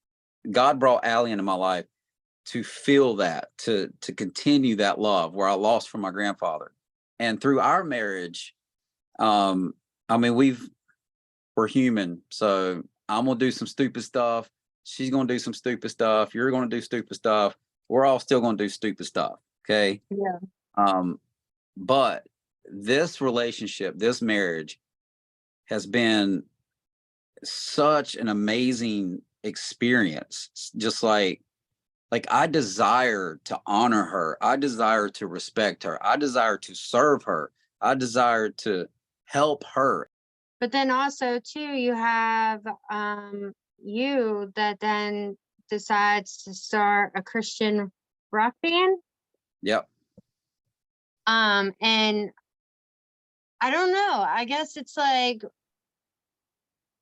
God brought Allie into my life to feel that, to continue that love where I lost from my grandfather. And through our marriage, I mean, we're human, so I'm gonna do some stupid stuff. She's gonna do some stupid stuff. You're gonna do stupid stuff. We're all still gonna do stupid stuff. Okay. Yeah. Um, but this relationship, this marriage has been such an amazing experience. Just like I desire to honor her. I desire to respect her. I desire to serve her. I desire to help her. But then also too, you have you that then decides to start a Christian rock band. Yep. And I don't know. I guess it's like,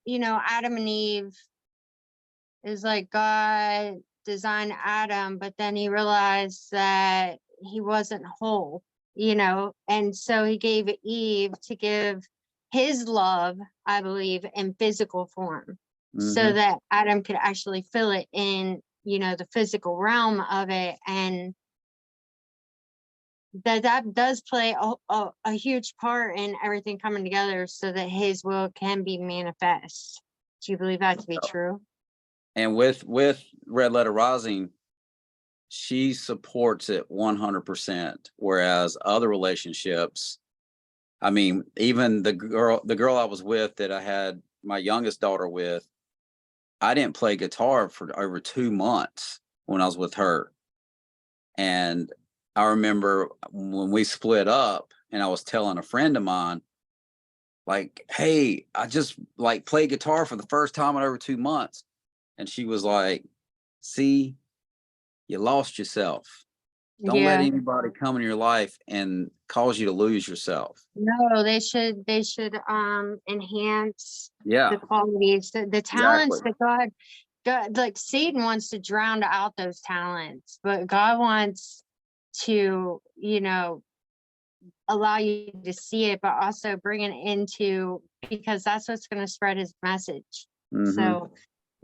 Adam and Eve is like God designed Adam, but then he realized that he wasn't whole, and so he gave Eve to give his love, I believe, in physical form, so Mm-hmm. that Adam could actually feel it in, the physical realm of it. And that does play a huge part in everything coming together so that his will can be manifest. Do you believe that to be true? And with Red Letter Rising, she supports it 100%. Whereas other relationships, I mean, even the girl I was with that I had my youngest daughter with, I didn't play guitar for over 2 months when I was with her. And I remember when we split up and I was telling a friend of mine, like, hey, I just like played guitar for the first time in over 2 months. And she was like, see, you lost yourself. Don't let Yeah. anybody come in your life and cause you to lose yourself. No, they should enhance Yeah, the qualities, the exactly. talents that God, like Satan wants to drown out those talents, but God wants to, allow you to see it, but also bring it into, because that's what's going to spread his message. Mm-hmm. So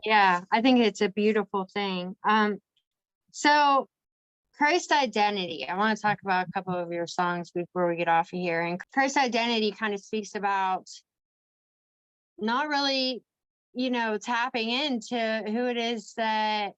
yeah, I think it's a beautiful thing. So Christ Identity. I want to talk about a couple of your songs before we get off of here. And Christ Identity kind of speaks about not really, tapping into who it is that,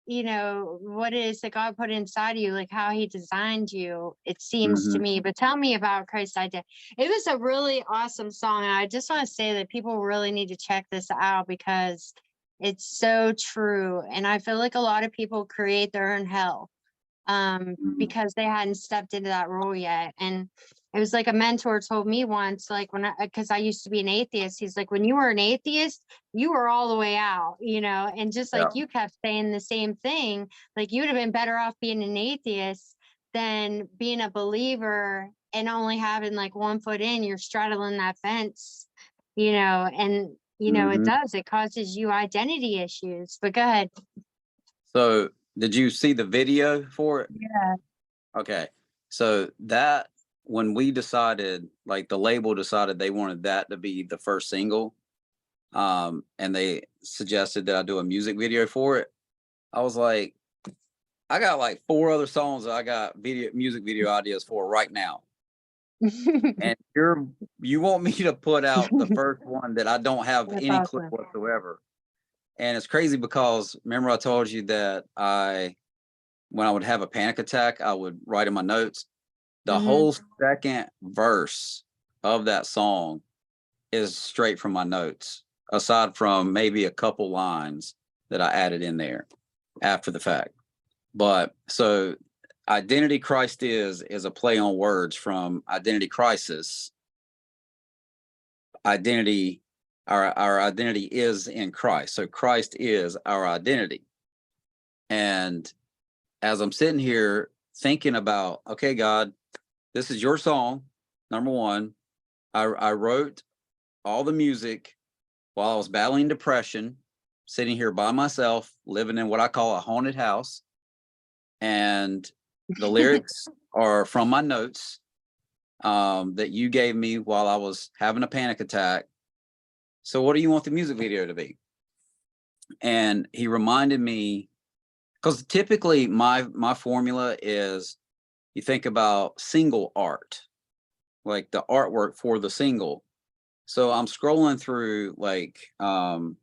what it is that God put inside of you, like how he designed you, it seems to Mm-hmm. me. But tell me about Christ Identity. It was a really awesome song. And I just want to say that people really need to check this out because it's so true. And I feel like a lot of people create their own hell Mm-hmm. because they hadn't stepped into that role yet. And it was like a mentor told me once, like because I used to be an atheist, he's like, when you were an atheist, you were all the way out, and just Yeah. like you kept saying the same thing, like you would have been better off being an atheist than being a believer and only having like 1 foot in, you're straddling that fence, and Mm-hmm. it causes you identity issues. But go ahead. So did you see the video for it? Yeah. Okay. So that when we decided, like the label decided they wanted that to be the first single, and they suggested that I do a music video for it. I was like, I got like 4 other songs that I got music video ideas for right now. And you want me to put out the first one that I don't have That's any clue awesome. whatsoever. And it's crazy because remember I told you that when I would have a panic attack, I would write in my notes. The whole second verse of that song is straight from my notes, aside from maybe a couple lines that I added in there after the fact. But so Identity Christ is a play on words from Identity Crisis. Identity, our identity is in Christ. So Christ is our identity. And as I'm sitting here thinking about, okay, God, this is your song, number one. I wrote all the music while I was battling depression, sitting here by myself, living in what I call a haunted house. And the lyrics are from my notes that you gave me while I was having a panic attack. So what do you want the music video to be? And he reminded me, because typically my formula is you think about single art, like the artwork for the single. So I'm scrolling through like one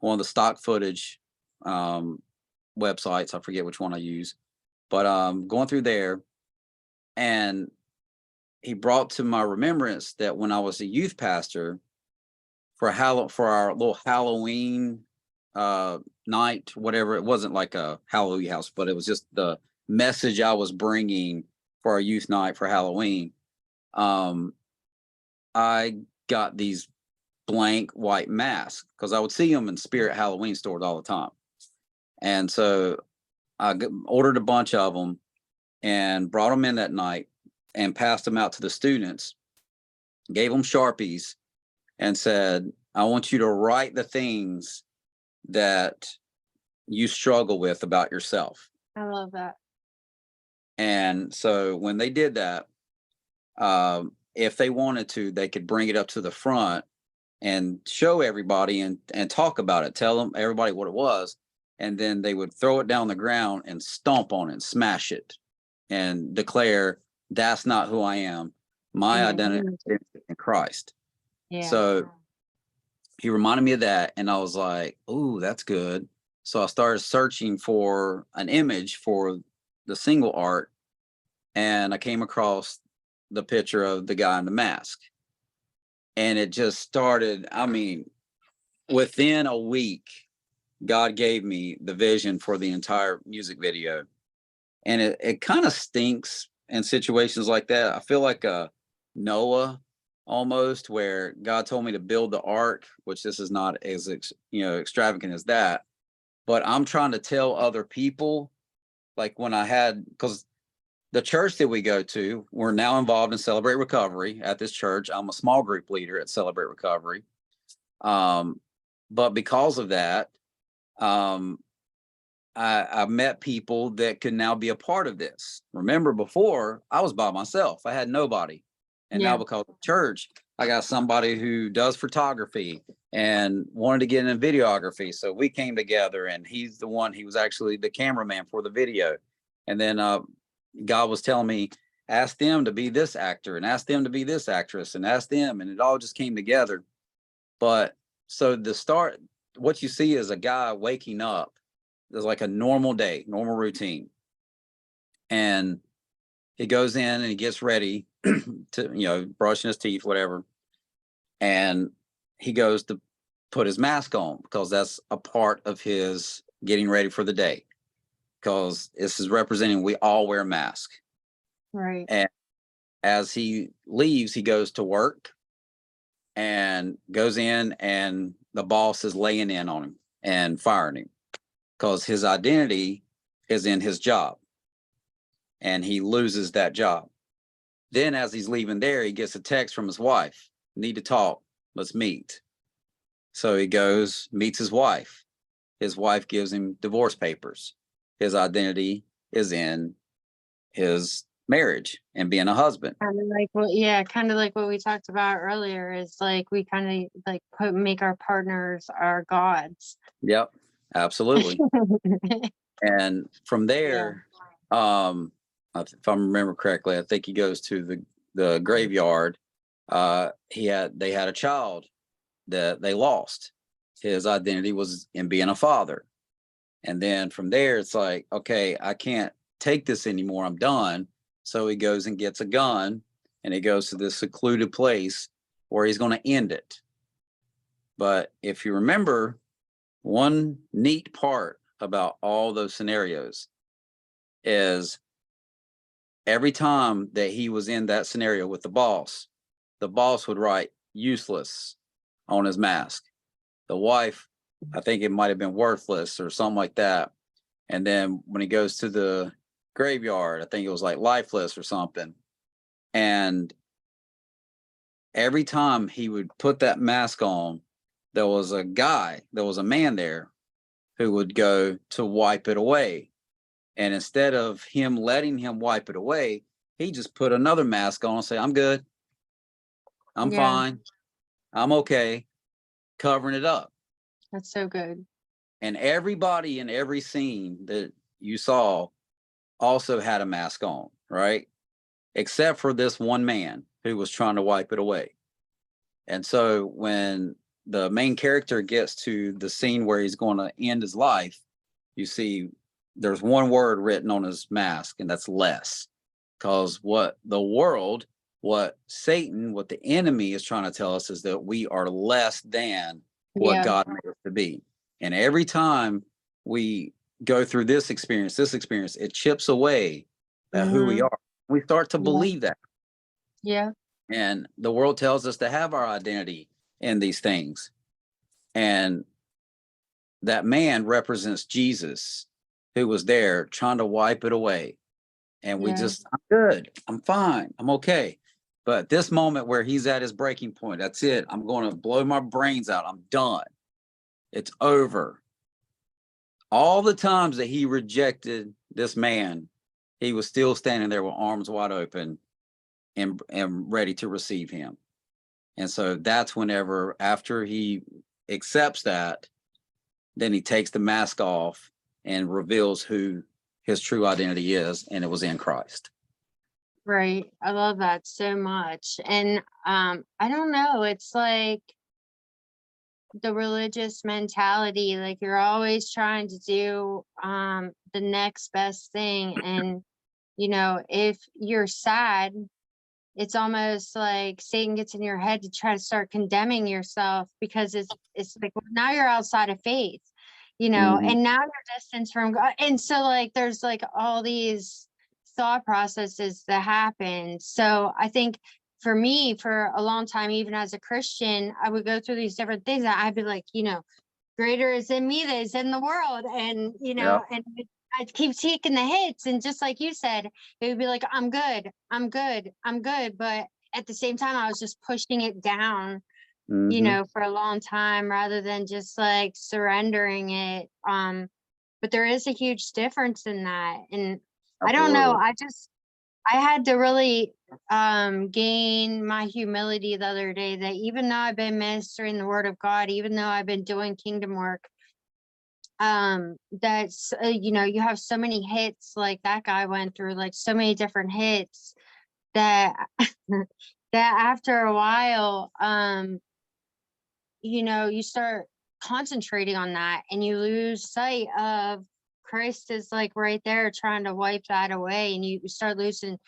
of the stock footage websites. I forget which one I use, but going through there, and he brought to my remembrance that when I was a youth pastor for our little Halloween night, whatever, it wasn't like a Halloween house, but it was just the message I was bringing for our youth night for Halloween. I got these blank white masks because I would see them in Spirit Halloween stores all the time. And so I ordered a bunch of them and brought them in that night and passed them out to the students, gave them Sharpies and said, I want you to write the things that you struggle with about yourself. I love that. And so when they did that, if they wanted to, they could bring it up to the front and show everybody and talk about it, tell them everybody what it was. And then they would throw it down the ground and stomp on it and smash it and declare, that's not who I am. My identity is in Christ. Yeah. So he reminded me of that. And I was like, ooh, that's good. So I started searching for an image for the single art. And I came across the picture of the guy in the mask. And it just started, I mean, within a week, God gave me the vision for the entire music video. And it kind of stinks in situations like that. I feel like a Noah almost, where God told me to build the ark, which this is not as extravagant as that. But I'm trying to tell other people, like when I had, because the church that we go to, we're now involved in Celebrate Recovery at this church. I'm a small group leader at Celebrate Recovery. But because of that, I met people that could now be a part of this. Remember, before I was by myself, I had nobody. And now because of church, I got somebody who does photography and wanted to get into videography. So we came together, and he was actually the cameraman for the video. And then God was telling me, ask them to be this actor and ask them to be this actress and ask them. And it all just came together. But so what you see is a guy waking up. There's like a normal day, normal routine. And he goes in and he gets ready to, brushing his teeth, whatever. And he goes to put his mask on because that's a part of his getting ready for the day. Because this is representing we all wear masks. Right. And as he leaves, he goes to work and goes in, and the boss is laying in on him and firing him because his identity is in his job, and he loses that job. Then as he's leaving there, he gets a text from his wife, need to talk, let's meet. So he goes, meets his wife. His wife gives him divorce papers. His identity is in his marriage and being a husband. Kind of like what we talked about earlier is like we kind of like make our partners our gods. Yep, absolutely. And from there, if I remember correctly, I think he goes to the graveyard, they had a child that they lost. His identity was in being a father. And then from there, it's like, okay, I can't take this anymore. I'm done. So he goes and gets a gun and he goes to this secluded place where he's going to end it. But if you remember, one neat part about all those scenarios is every time that he was in that scenario with the boss would write useless on his mask. The wife, I think it might have been worthless or something like that. And then when he goes to the graveyard, I think it was like lifeless or something. And every time he would put that mask on, there was a man there who would go to wipe it away. And instead of him letting him wipe it away, he just put another mask on and say, I'm good. I'm fine. I'm okay. Covering it up. That's so good. And everybody in every scene that you saw also had a mask on, right? Except for this one man who was trying to wipe it away. And so when the main character gets to the scene where he's going to end his life, you see there's one word written on his mask, and that's less. Because what the world, what Satan, what the enemy is trying to tell us is that we are less than what God made us to be. And every time we go through this experience, it chips away at who we are. We start to believe that. Yeah. And the world tells us to have our identity in these things. And that man represents Jesus, who was there trying to wipe it away. And we just, I'm good. I'm fine. I'm okay. But this moment where he's at his breaking point, that's it. I'm going to blow my brains out. I'm done. It's over. All the times that he rejected this man, he was still standing there with arms wide open and ready to receive him. And so that's whenever, after he accepts that, then he takes the mask off and reveals who his true identity is, and it was in Christ. Right. I love that so much. And I don't know, it's like the religious mentality, like you're always trying to do the next best thing. And if you're sad, it's almost like Satan gets in your head to try to start condemning yourself, because it's like, well, now you're outside of faith, and now you're distant from God. And so like there's like all these thought processes that happen. So I think for me, for a long time, even as a Christian, I would go through these different things that I'd be like, greater is in me that is in the world. And, and I'd keep taking the hits. And just like you said, it would be like, I'm good, I'm good, I'm good. But at the same time, I was just pushing it down, for a long time, rather than just like surrendering it. But there is a huge difference in that. And I don't know, I had to really gain my humility the other day, that even though I've been ministering the word of God, even though I've been doing kingdom work, that's you have so many hits, like that guy went through, like so many different hits, that that after a while you start concentrating on that, and you lose sight of Christ is like right there trying to wipe that away, and you start losing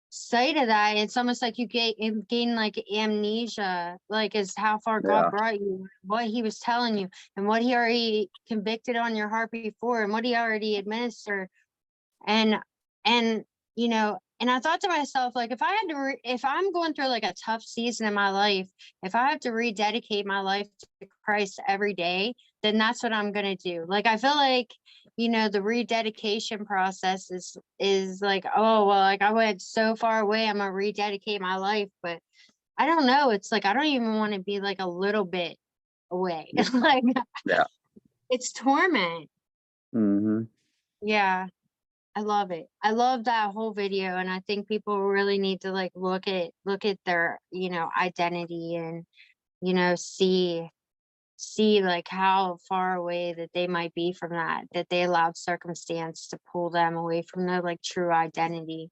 sight of that. It's almost like you gain like amnesia, like is how far God brought you, what he was telling you, and what he already convicted on your heart before, and what he already administered. And and I thought to myself, like, if I'm going through like a tough season in my life, if I have to rededicate my life to Christ every day, then that's what I'm going to do. Like, I feel like, the rededication process is like, oh, well, like I went so far away, I'm going to rededicate my life. But I don't know. It's like, I don't even want to be like a little bit away. Like, it's torment. Yeah. I love it. I love that whole video. And I think people really need to like look at their, identity, and, see like how far away that they might be from that they allowed circumstance to pull them away from their like true identity.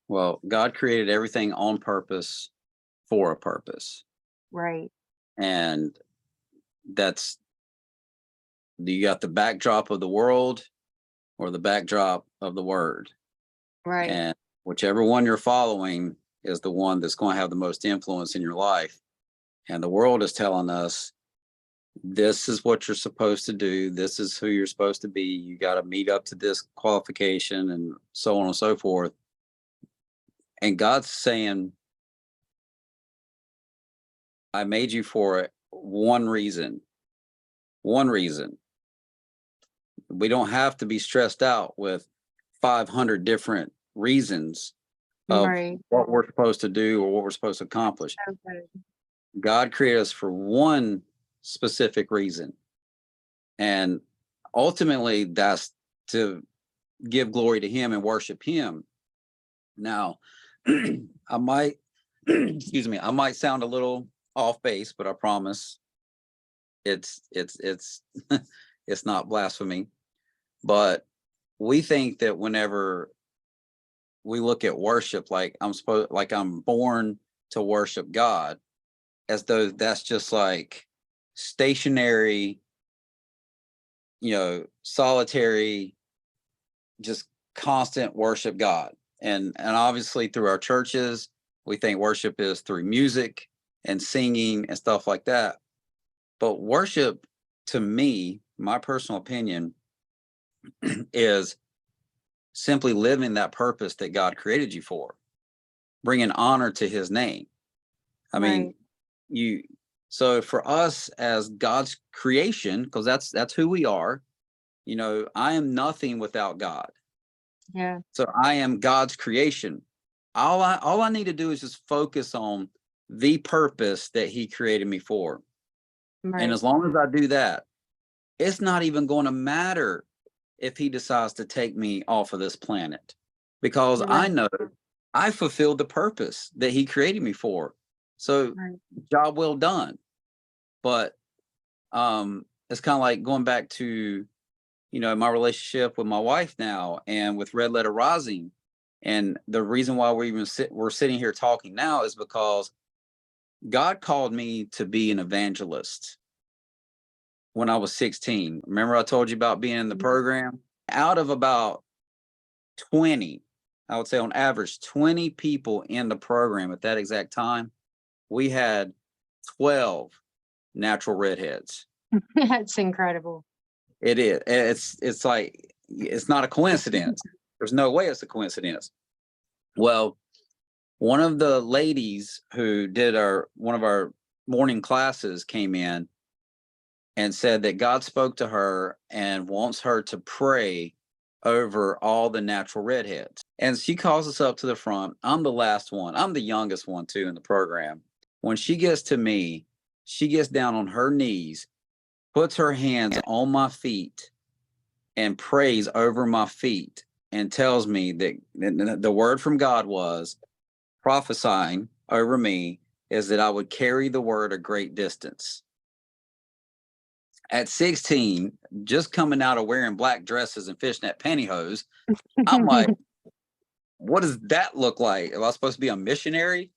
Well, God created everything on purpose for a purpose. Right. And that's, you got the backdrop of the world or the backdrop of the word. Right. And whichever one you're following is the one that's going to have the most influence in your life. And the world is telling us, this is what you're supposed to do. This is who you're supposed to be. You got to meet up to this qualification and so on and so forth. And God's saying, I made you for one reason. One reason. We don't have to be stressed out with 500 different reasons of Right. what we're supposed to do or what we're supposed to accomplish. Okay. God created us for one specific reason. And ultimately, that's to give glory to Him and worship Him. Now, I might, excuse me, I might sound a little off base, but I promise it's it's not blasphemy. But we think that whenever we look at worship, like I'm born to worship God, as though that's just like stationary, solitary, just constant worship God. And obviously through our churches, we think worship is through music and singing and stuff like that. But worship, to me, my personal opinion, is simply living that purpose that God created you for, bringing honor to His name. I mean, so for us as God's creation, because that's who we are, I am nothing without God. Yeah. So I am God's creation. All I need to do is just focus on the purpose that He created me for. Right. And as long as I do that, it's not even going to matter if He decides to take me off of this planet, because I Right. know I fulfilled the purpose that He created me for. So Right. job well done. But it's kind of like going back to, my relationship with my wife now and with Red Letter Rising. And the reason why we're sitting here talking now is because God called me to be an evangelist when I was 16. Remember I told you about being in the program? Out of about 20, I would say on average, 20 people in the program at that exact time, we had 12 natural redheads. That's incredible. It is. It's like, it's not a coincidence. There's no way it's a coincidence. Well, one of the ladies who did one of our morning classes came in and said that God spoke to her and wants her to pray over all the natural redheads. And she calls us up to the front. I'm the last one. I'm the youngest one too in the program. When she gets to me, she gets down on her knees, puts her hands on my feet and prays over my feet and tells me that the word from God was prophesying over me is that I would carry the word a great distance. At 16, just coming out of wearing black dresses and fishnet pantyhose, I'm like, what does that look like? Am I supposed to be a missionary?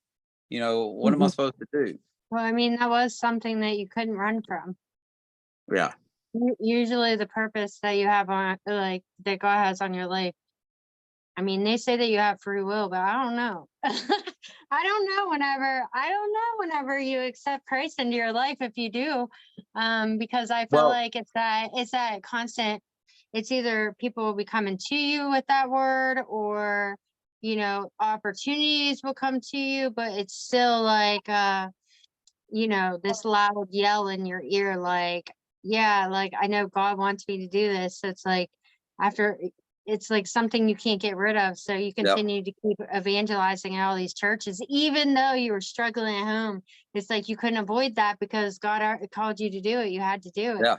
What am I supposed to do? Well, I mean, that was something that you couldn't run from. Yeah. Usually the purpose that you have on, like, that God has on your life. I mean, they say that you have free will, but I don't know. I don't know whenever you accept Christ into your life, if you do. Because I feel like it's that constant, it's either people will be coming to you with that word, or, opportunities will come to you, but it's still like, this loud yell in your ear, like, yeah, like, I know God wants me to do this. So it's like, it's like something you can't get rid of. So you continue to keep evangelizing at all these churches, even though you were struggling at home. It's like you couldn't avoid that because God called you to do it. You had to do it. Yeah,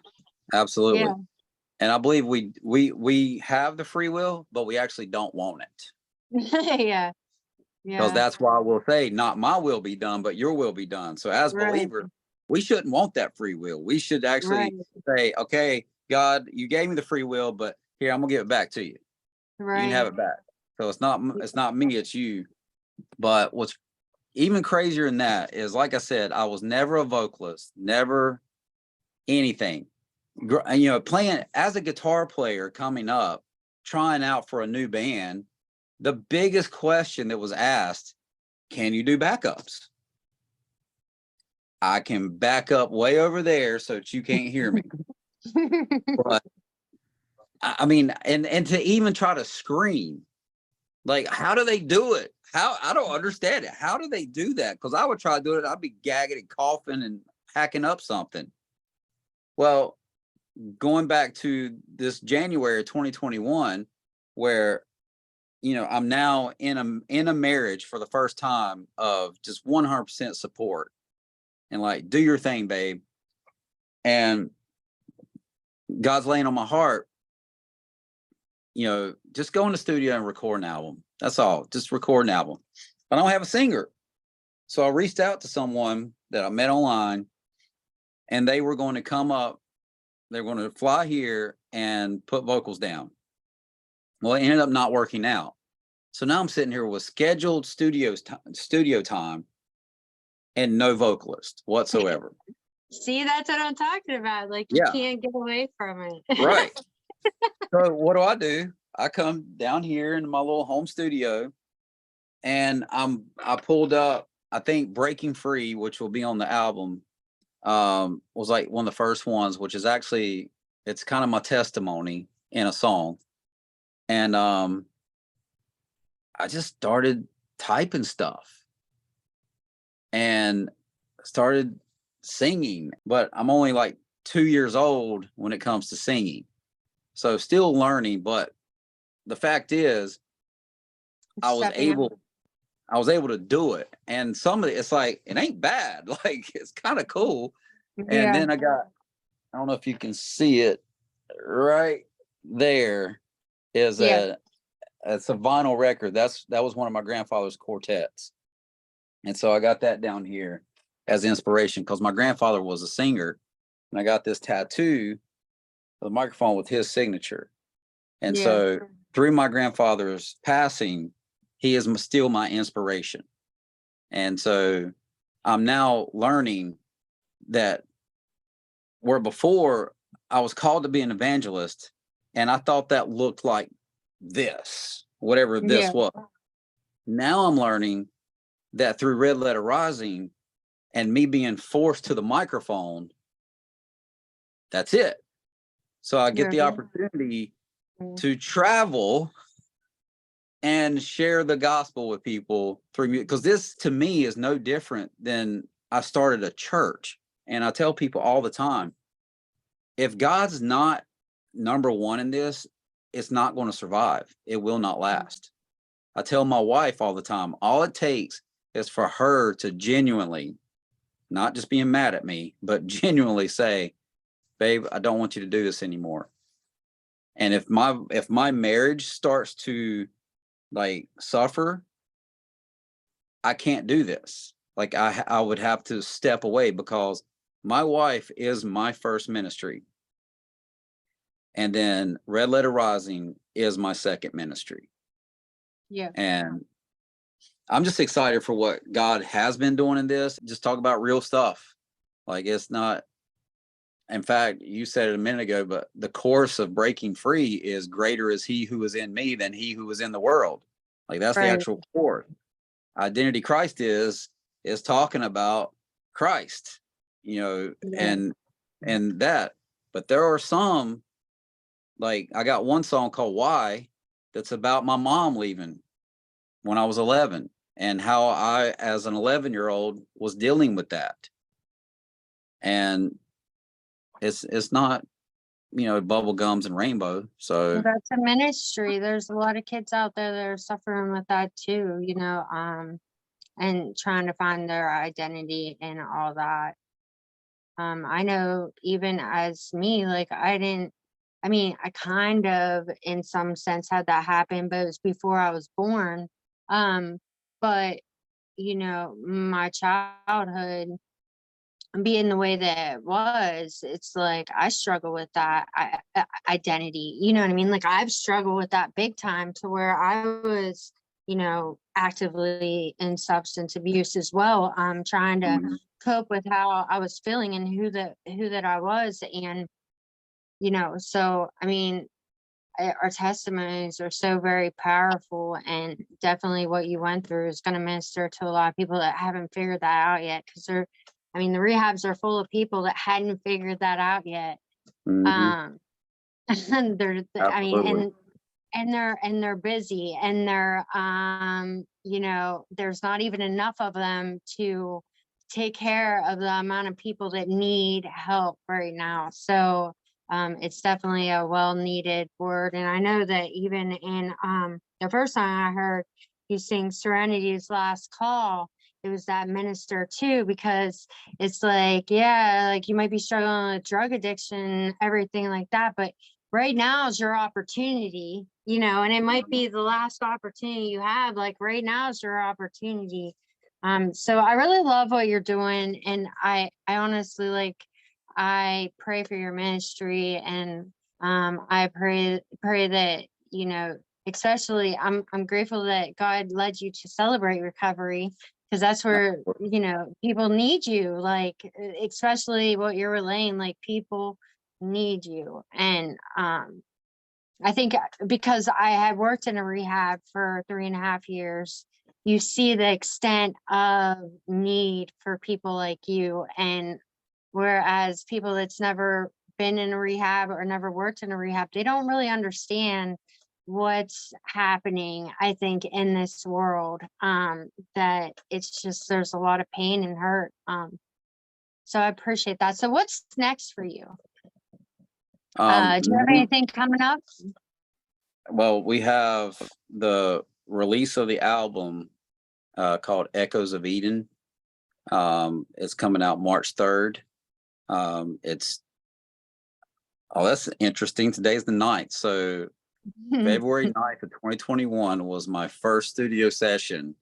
absolutely. Yeah. And I believe we have the free will, but we actually don't want it. Yeah. Because that's why we'll say, not my will be done, but your will be done. So as believers, we shouldn't want that free will. We should actually say, okay, God, you gave me the free will, but here, I'm gonna give it back to you. You can have it back. So it's not me, it's you. But what's even crazier than that is, like I said, I was never a vocalist, never anything. You know, playing as a guitar player coming up, trying out for a new band, the biggest question that was asked, can you do backups? I can back up way over there so that you can't hear me. But I mean, and to even try to scream, like, how do they do it? How, I don't understand it. How do they do that? Because I would try to do it. I'd be gagging and coughing and hacking up something. Well, going back to this January 2021, where, you know, I'm now in a marriage for the first time of just 100% support and like, do your thing, babe. And God's laying on my heart, you know, just go in the studio and record an album. That's all. Just record an album. But I don't have a singer. So I reached out to someone that I met online, and they were going to come up. They're going to fly here and put vocals down. Well, it ended up not working out. So now I'm sitting here with scheduled studio time and no vocalist whatsoever. See, that's what I'm talking about. Like, you Yeah. can't get away from it. Right. So what do? I come down here in my little home studio, and I pulled up, I think Breaking Free, which will be on the album, was like one of the first ones, which is actually, it's kind of my testimony in a song. And I just started typing stuff and started singing, but I'm only like 2 years old when it comes to singing. So still learning, but the fact is I was able to do it. And some of it, it's like, it ain't bad. Like, it's kind of cool. And then I don't know if you can see it right there is it's a vinyl record. That was one of my grandfather's quartets. And so I got that down here as inspiration because my grandfather was a singer, and I got this tattoo of the microphone with his signature. And so through my grandfather's passing, he is still my inspiration. And so I'm now learning that where before I was called to be an evangelist, and I thought that looked like this, whatever this was. Now I'm learning that through Red Letter Rising and me being forced to the microphone, that's it. So I get the opportunity to travel and share the gospel with people through music. Because this to me is no different than I started a church. And I tell people all the time, if God's not number one in this, it's not going to survive. It will not last. I tell my wife all the time, all it takes is for her to genuinely, not just being mad at me, but genuinely say, babe, I don't want you to do this anymore. And if my marriage starts to like suffer, I can't do this. Like I would have to step away because my wife is my first ministry. And then Red Letter Rising is my second ministry. Yeah. And I'm just excited for what God has been doing in this. Just talk about real stuff. Like, it's not, in fact, you said it a minute ago, but the course of breaking free is greater is he who is in me than he who is in the world. Like, that's the actual core. Identity Christ is talking about Christ, you know, and that. But there are some, like, I got one song called Why that's about my mom leaving when I was 11 and how I, as an 11-year-old, was dealing with that. And it's not, you know, bubble gums and rainbow. So that's a ministry. There's a lot of kids out there that are suffering with that too, you know, and trying to find their identity and all that. I know even as me, like I kind of in some sense had that happen, but it was before I was born. But you know, my childhood, being the way that it was, it's like I struggle with that identity. You know what I mean? Like I've struggled with that big time, to where I was, actively in substance abuse as well. Trying to Mhm. cope with how I was feeling and who that I was. And, so I mean, our testimonies are so very powerful, and definitely what you went through is going to minister to a lot of people that haven't figured that out yet. Because the rehabs are full of people that hadn't figured that out yet. Mhm. Um, and Absolutely. they're busy, and there's not even enough of them to take care of the amount of people that need help right now. So it's definitely a well needed word. And I know that even in the first time I heard you sing Serenity's Last Call, it was that minister too, because it's like, yeah, like you might be struggling with drug addiction, everything like that, but right now is your opportunity, and it might be the last opportunity you have. Like right now is your opportunity. So I really love what you're doing. And I honestly, like, I pray for your ministry, and I pray that, especially I'm grateful that God led you to celebrate recovery, because that's where, people need you, like, especially what you're relaying, like people need you. And I think because I had worked in a rehab for 3.5 years, you see the extent of need for people like you. And whereas people that's never been in a rehab or never worked in a rehab, they don't really understand what's happening, I think, in this world. That it's just, there's a lot of pain and hurt. So I appreciate that. So what's next for you? Do you have anything coming up? Well, we have the release of the album called Echoes of Eden. It's coming out March 3rd. It's that's interesting. Today's the 9th. So February 9th of 2021 was my first studio session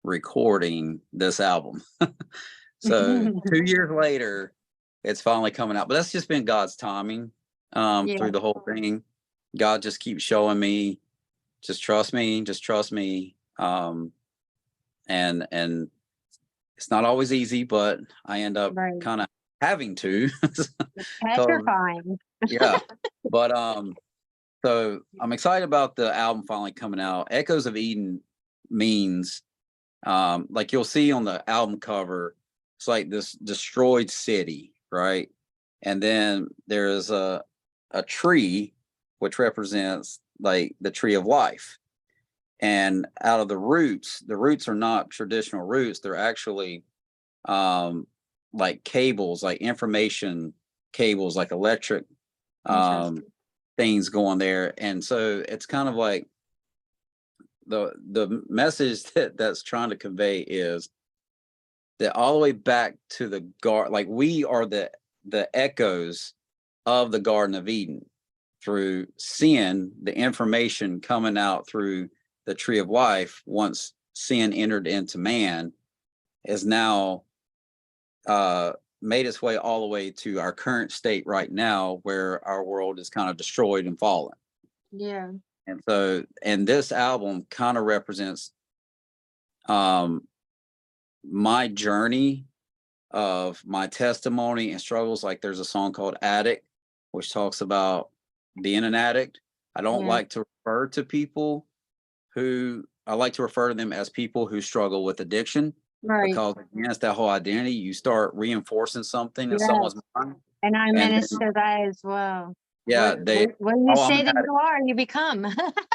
recording this album. So 2 years later, it's finally coming out. But that's just been God's timing Yeah, through the whole thing. God just keeps showing me, just trust me, just trust me. And it's not always easy, but I end up right. kind of having to. So Petrifying. yeah. But so I'm excited about the album finally coming out. Echoes of Eden means like you'll see on the album cover, it's like this destroyed city, right? And then there's a tree which represents like the tree of life. And out of the roots are not traditional roots, they're actually like cables, like information cables, like electric um Interesting. things going there. And so it's kind of like the message that's trying to convey is that all the way back to the garden, like we are the echoes of the Garden of Eden through sin, the information coming out through the tree of life once sin entered into man is now made its way all the way to our current state right now, where our world is kind of destroyed and fallen. Yeah. And so, and this album kind of represents um, my journey of my testimony and struggles. Like there's a song called Addict, which talks about being an addict. I don't Yeah. like to refer to people I like to refer to them as people who struggle with addiction, Right. because again, it's that whole identity. You start reinforcing something in someone's Yes. mind, And I and then minister that as well. yeah, they, What you oh, I'm say an that addict. you are, you become.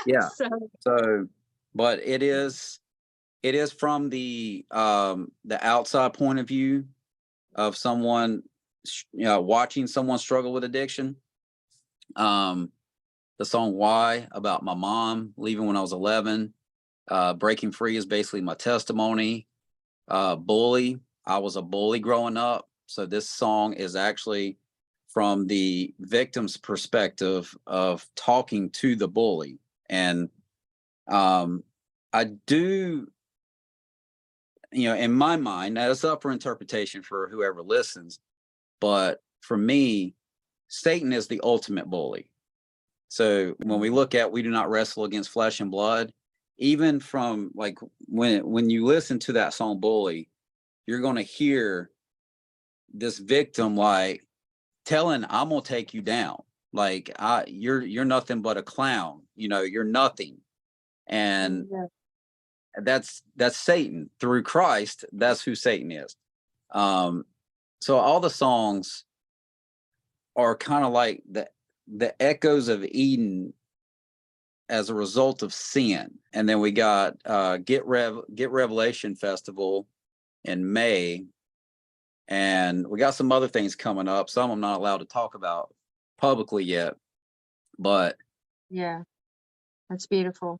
Yeah. So So, but it is from the outside point of view of someone, watching someone struggle with addiction. Um, the song "Why" about my mom leaving when I was 11. Breaking free is basically my testimony. Bully, I was a bully growing up, so this song is actually from the victim's perspective of talking to the bully. And um, I do in my mind, now it's up for interpretation for whoever listens, but for me, Satan is the ultimate bully. So when we look at, we do not wrestle against flesh and blood, even from like when you listen to that song Bully, you're going to hear this victim like telling, I'm going to take you down. Like you're nothing but a clown, you're nothing. And that's Satan. Through Christ, that's who Satan is. So all the songs are kind of like the echoes of Eden as a result of sin. And then we got Get Revelation Festival in May, and we got some other things coming up. Some I'm not allowed to talk about publicly yet, but yeah, that's beautiful.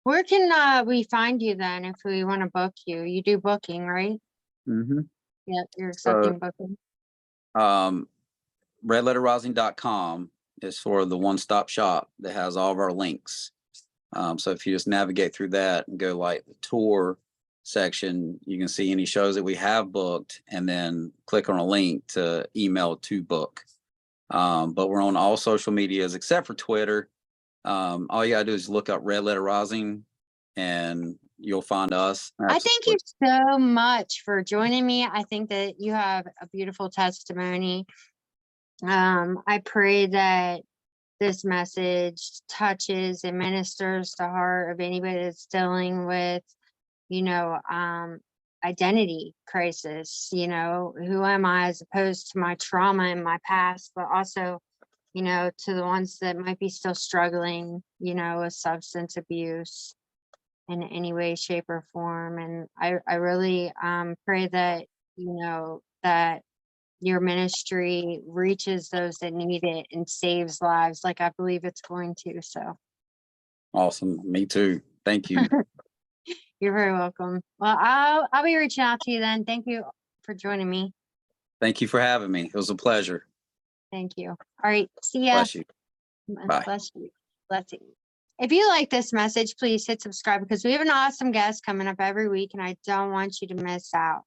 Where can we find you then if we want to book you? You do booking, right? Mm-hmm. Yeah, you're accepting booking. Redletterrising.com is for the one-stop shop that has all of our links. So if you just navigate through that and go like the tour section, you can see any shows that we have booked, and then click on a link to email to book. But we're on all social medias except for Twitter. All you gotta do is look up Red Letter Rising and you'll find us. I thank you so much for joining me. I think that you have a beautiful testimony. I pray that this message touches and ministers the heart of anybody that's dealing with, identity crisis. Who am I, as opposed to my trauma in my past, but also, to the ones that might be still struggling, with substance abuse in any way, shape, or form. And I really pray that, that your ministry reaches those that need it and saves lives, like I believe it's going to. So awesome. Me too. Thank you. You're very welcome. Well, I'll be reaching out to you then. Thank you for joining me. Thank you for having me. It was a pleasure. Thank you. All right. See ya. Bless you. Bye. Bless you. Blessings. If you like this message, please hit subscribe, because we have an awesome guest coming up every week and I don't want you to miss out.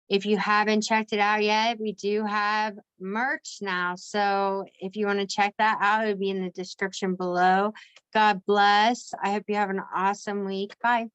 If you haven't checked it out yet, we do have merch now. So if you want to check that out, it'll be in the description below. God bless. I hope you have an awesome week. Bye.